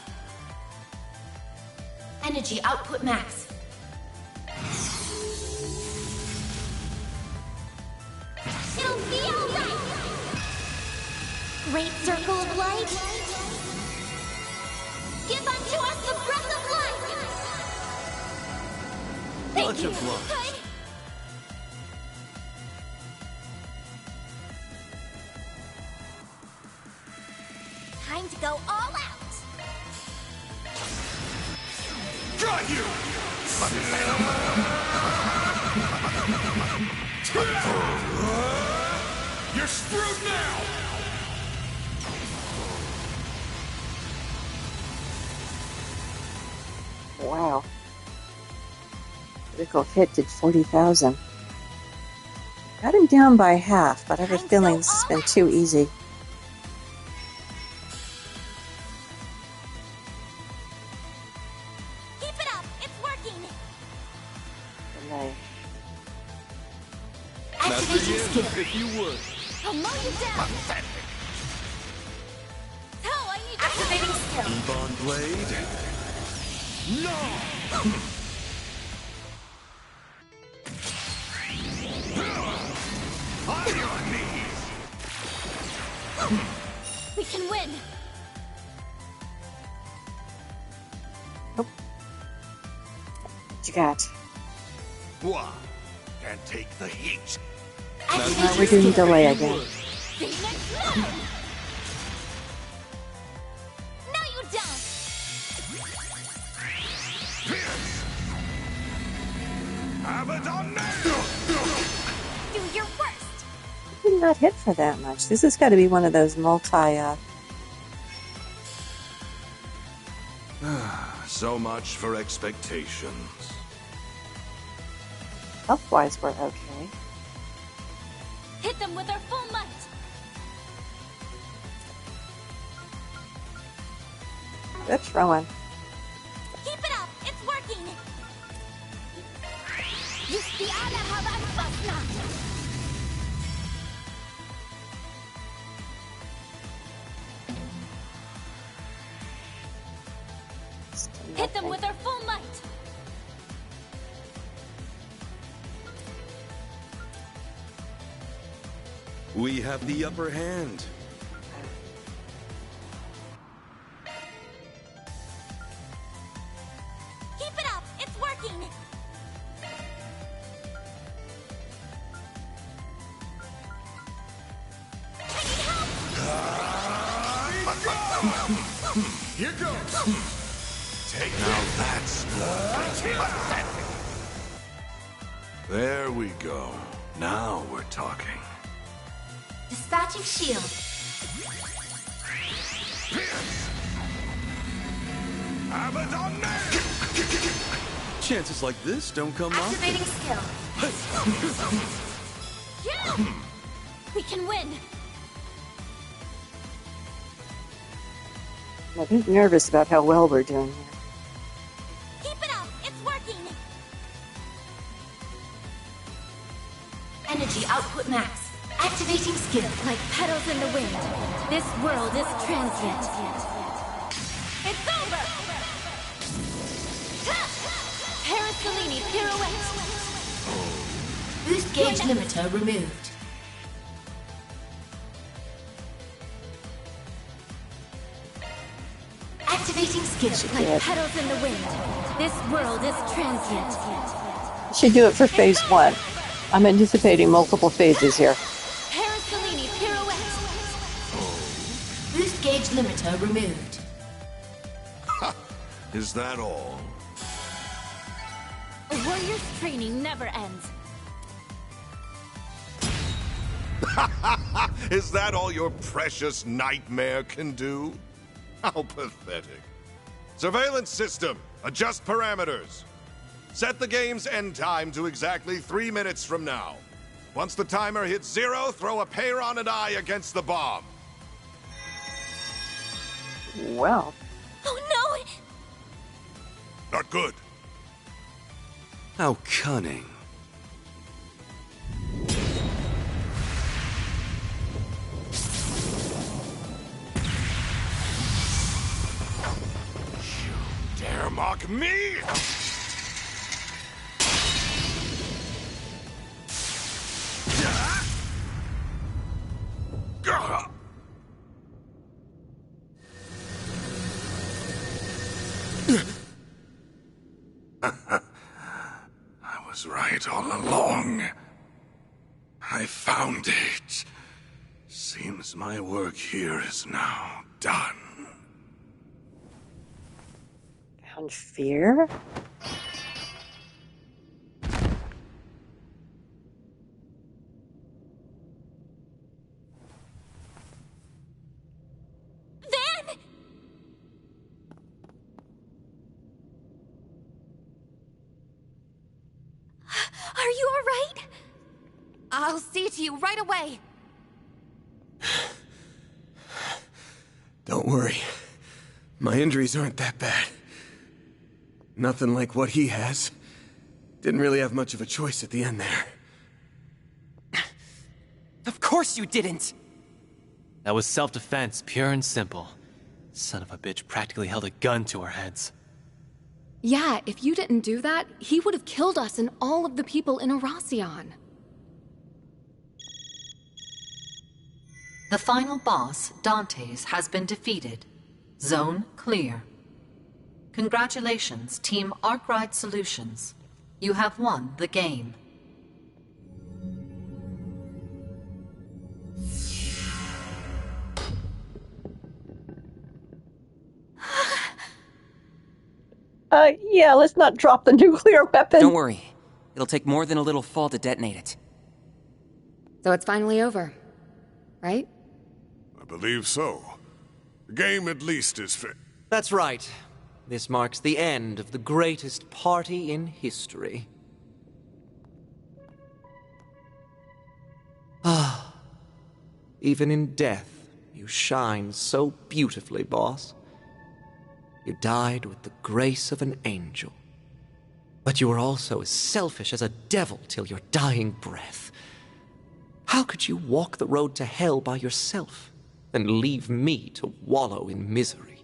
Energy output max. It'll be alright! Great circle of light! Give unto us the breath of life! Thank Much you! obliged. Good. Time to go all out! Got you! You're screwed now! Wow. Critical hit did 40,000. Got him down by half, but I have a feeling this has been too easy. Keep it up! It's working! Right. Activation skill! If you would. I'll mow you down! Toe, I need activating skill! Ebon Blade? No! We can win. What you got? What? Can't take the heat. We're doing delay again. No, you don't. Do your worst. Did not hit for that much. This has got to be one of those multi. So much for expectations. Health-wise, we're okay. Hit them with our full might. Good throwing. Keep it up. It's working. Justiana Havasna. Hit them with our full might. We have the upper hand. Keep it up. It's working. I need help. Here goes. Now that's pathetic. There we go. Now we're talking. Dispatching shield. Chances like this don't come often. Activating skill. Yeah! We can win. I'm a bit nervous about how well we're doing here. Keep it up. It's working. Energy output max. Activating skill. Like petals in the wind. This world is transient. It's over! Parasolini pirouette. Boost gauge limiter removed. Activating skill. Like petals in the wind. This world is transient. Should do it for phase 1. I'm anticipating multiple phases here. Parasolini pirouette. Boost gauge limiter removed. Is that all? A warrior's training never ends. Is that all your precious nightmare can do? How pathetic. Surveillance system, adjust parameters. Set the game's end time to exactly 3 minutes from now. Once the timer hits 0, throw a Peyron and I against the bomb. Well. Oh no! Not good. How cunning. Dare mock me? I was right all along. I found it. Seems my work here is now done. Found fear? Van! Are you all right? I'll see to you right away. Don't worry. My injuries aren't that bad. Nothing like what he has. Didn't really have much of a choice at the end there. Of course you didn't! That was self-defense, pure and simple. Son of a bitch practically held a gun to our heads. Yeah, if you didn't do that, he would have killed us and all of the people in Erasion. The final boss, Dantes, has been defeated. Zone clear. Congratulations, Team Arkwright Solutions. You have won the game. Yeah, let's not drop the nuclear weapon. Don't worry. It'll take more than a little fall to detonate it. So it's finally over, right? I believe so. The game at least is fit. That's right. This marks the end of the greatest party in history. Ah, even in death, you shine so beautifully, boss. You died with the grace of an angel. But you were also as selfish as a devil till your dying breath. How could you walk the road to hell by yourself and leave me to wallow in misery?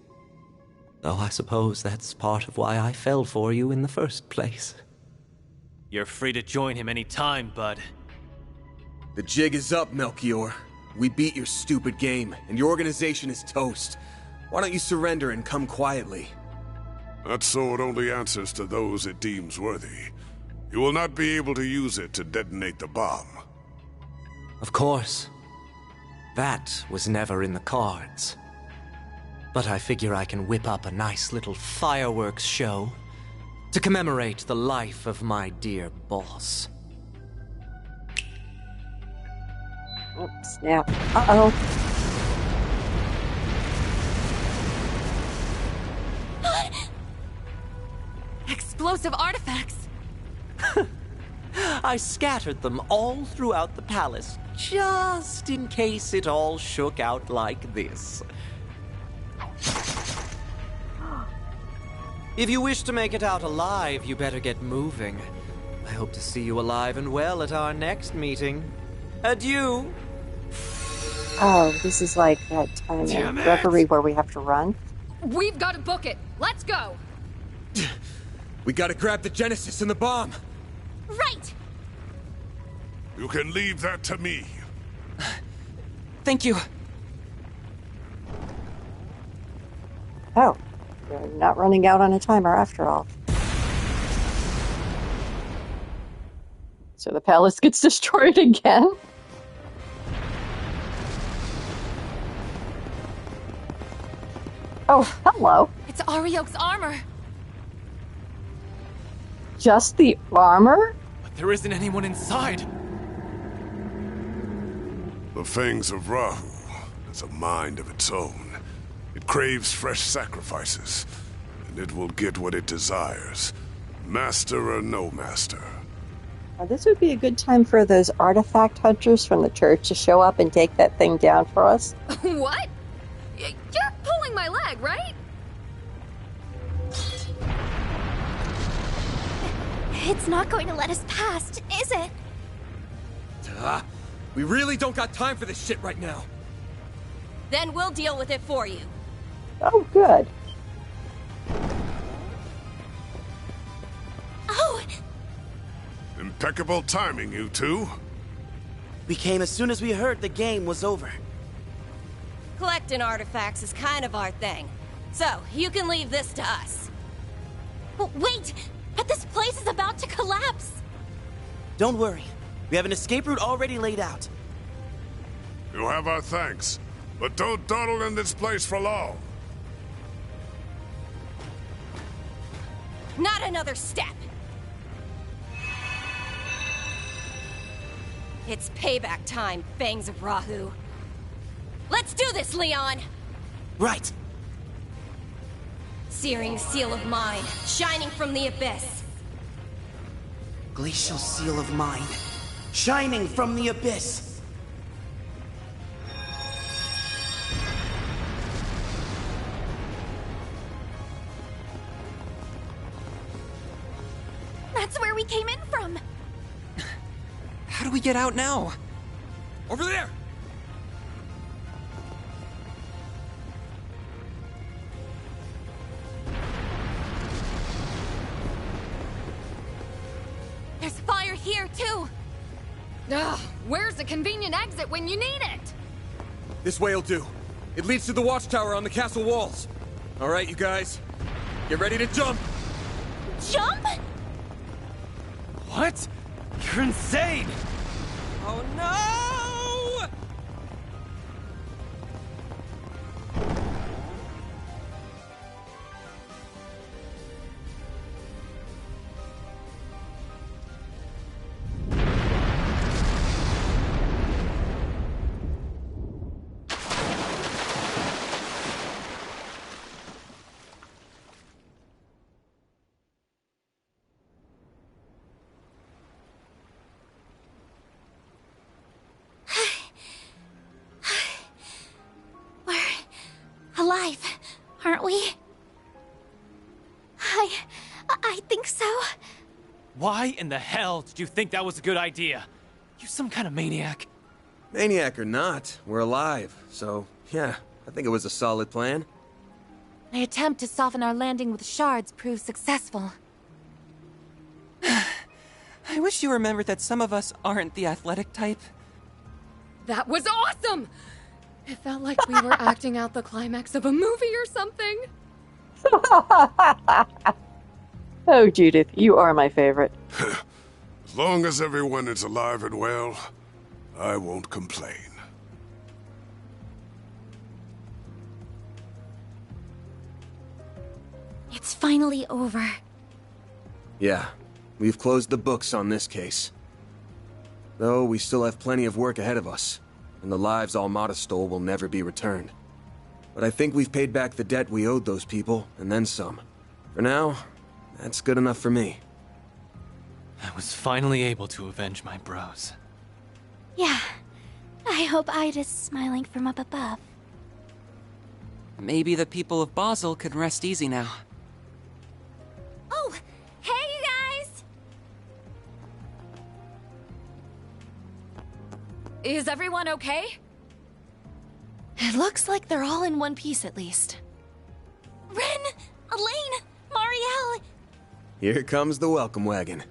Though I suppose that's part of why I fell for you in the first place. You're free to join him any time, bud. The jig is up, Melchior. We beat your stupid game, and your organization is toast. Why don't you surrender and come quietly? That sword only answers to those it deems worthy. You will not be able to use it to detonate the bomb. Of course. That was never in the cards. But I figure I can whip up a nice little fireworks show to commemorate the life of my dear boss. Oh, snap. Uh-oh. Explosive artifacts! I scattered them all throughout the palace, just in case it all shook out like this. If you wish to make it out alive, you better get moving. I hope to see you alive and well at our next meeting. Adieu! Oh, this is like that time in Reverie where we have to run. We've got to book it! Let's go! We gotta grab the Genesis and the bomb! Right! You can leave that to me. Thank you. Oh, we're not running out on a timer after all. So the palace gets destroyed again? Oh, hello. It's Ariok's armor! Just the armor? But there isn't anyone inside. The Fangs of Rahu has a mind of its own. It craves fresh sacrifices, and it will get what it desires, master or no master. This would be a good time for those artifact hunters from the church to show up and take that thing down for us. What? You're pulling my leg, right? It's not going to let us past, is it? We really don't got time for this shit right now. Then we'll deal with it for you. Oh, good. Oh! Impeccable timing, you two. We came as soon as we heard the game was over. Collecting artifacts is kind of our thing. So, you can leave this to us. Wait! But this place is about to collapse! Don't worry. We have an escape route already laid out. You have our thanks, but don't dawdle in this place for long. Not another step! It's payback time, Fangs of Rahu. Let's do this, Leon! Right. Searing seal of mine, shining from the abyss. Glacial seal of mine, shining from the abyss. That's where we came in from! How do we get out now? Over there! There's fire here, too! Ugh, where's the convenient exit when you need it? This way'll do. It leads to the watchtower on the castle walls. All right, you guys. Get ready to jump! Jump? What? You're insane! Oh no! Alive, aren't we? I think so. Why in the hell did you think that was a good idea? You some kind of maniac. Maniac or not, we're alive. So, yeah, I think it was a solid plan. My attempt to soften our landing with shards proved successful. I wish you remembered that some of us aren't the athletic type. That was awesome! It felt like we were acting out the climax of a movie or something. Oh, Judith, you are my favorite. As long as everyone is alive and well, I won't complain. It's finally over. Yeah, we've closed the books on this case. Though we still have plenty of work ahead of us, and the lives Almada stole will never be returned. But I think we've paid back the debt we owed those people, and then some. For now, that's good enough for me. I was finally able to avenge my bros. Yeah, I hope Ida's smiling from up above. Maybe the people of Basel can rest easy now. Oh, hey you guys! Is everyone okay? It looks like they're all in one piece at least. Ren! Elaine! Marielle! Here comes the welcome wagon.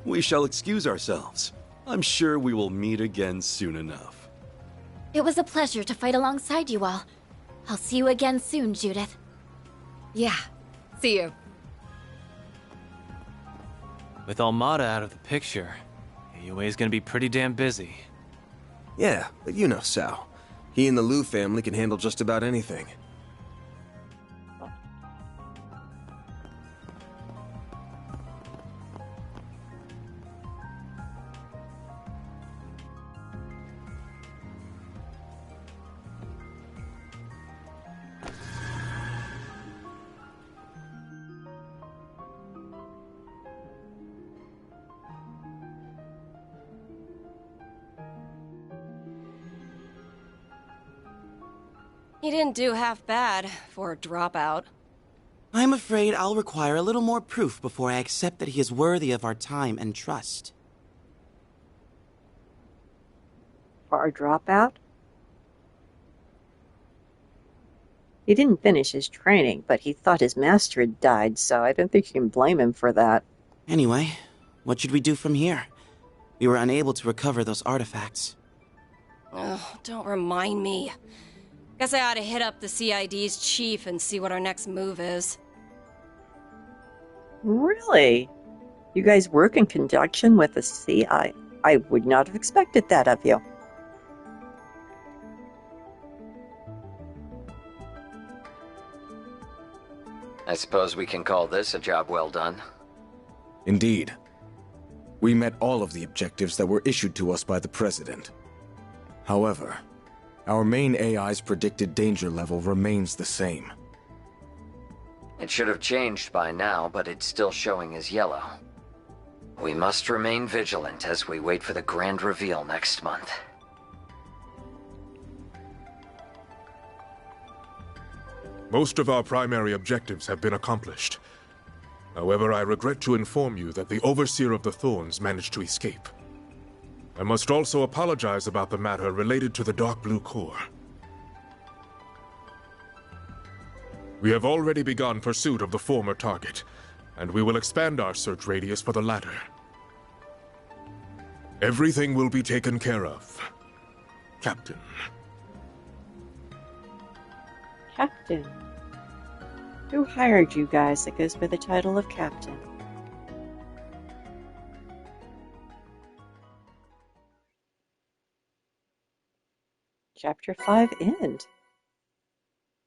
We shall excuse ourselves. I'm sure we will meet again soon enough. It was a pleasure to fight alongside you all. I'll see you again soon, Judith. Yeah, see you. With Almada out of the picture, AUA's gonna be pretty damn busy. Yeah, but you know Sal. He and the Liu family can handle just about anything. He didn't do half bad for a dropout. I'm afraid I'll require a little more proof before I accept that he is worthy of our time and trust. For a dropout? He didn't finish his training, but he thought his master had died, so I don't think you can blame him for that. Anyway, what should we do from here? We were unable to recover those artifacts. Oh, don't remind me. Guess I ought to hit up the CID's chief and see what our next move is. Really? You guys work in conjunction with the CI? I would not have expected that of you. I suppose we can call this a job well done. Indeed. We met all of the objectives that were issued to us by the President. However, our main AI's predicted danger level remains the same. It should have changed by now, but it's still showing as yellow. We must remain vigilant as we wait for the grand reveal next month. Most of our primary objectives have been accomplished. However, I regret to inform you that the Overseer of the Thorns managed to escape. I must also apologize about the matter related to the Dark Blue Core. We have already begun pursuit of the former target, and we will expand our search radius for the latter. Everything will be taken care of, Captain. Captain. Who hired you guys that goes by the title of Captain? Chapter 5 end.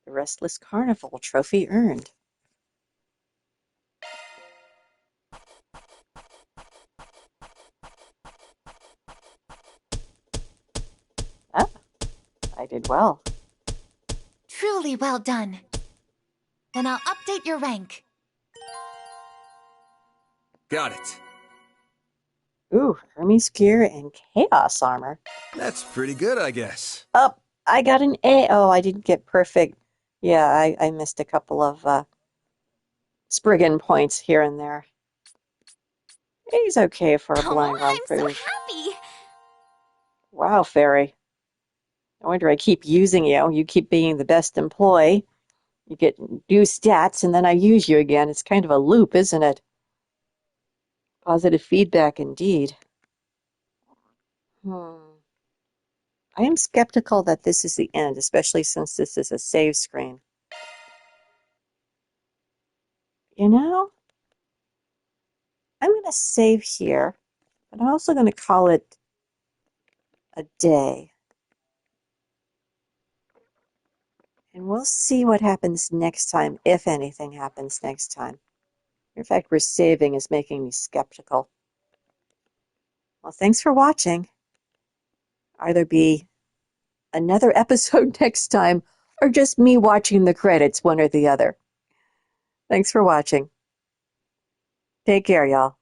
The Restless Carnival trophy earned. Ah, I did well. Truly well done. Then I'll update your rank. Got it. Ooh, Hermes gear and chaos armor. That's pretty good, I guess. Oh, I got an A. Oh, I didn't get perfect. Yeah, I missed a couple of Spriggan points here and there. He's okay for a blind run I'm so through. happy! Wow, Fairy. No wonder I keep using you. You keep being the best employee. You get new stats, and then I use you again. It's kind of a loop, isn't it? Positive feedback indeed. I am skeptical that this is the end, especially since this is a save screen. You know, I'm going to save here, but I'm also going to call it a day. And we'll see what happens next time, if anything happens next time. In fact, we're saving is making me skeptical. Well, thanks for watching. Either be another episode next time, or just me watching the credits, one or the other. Thanks for watching. Take care, y'all.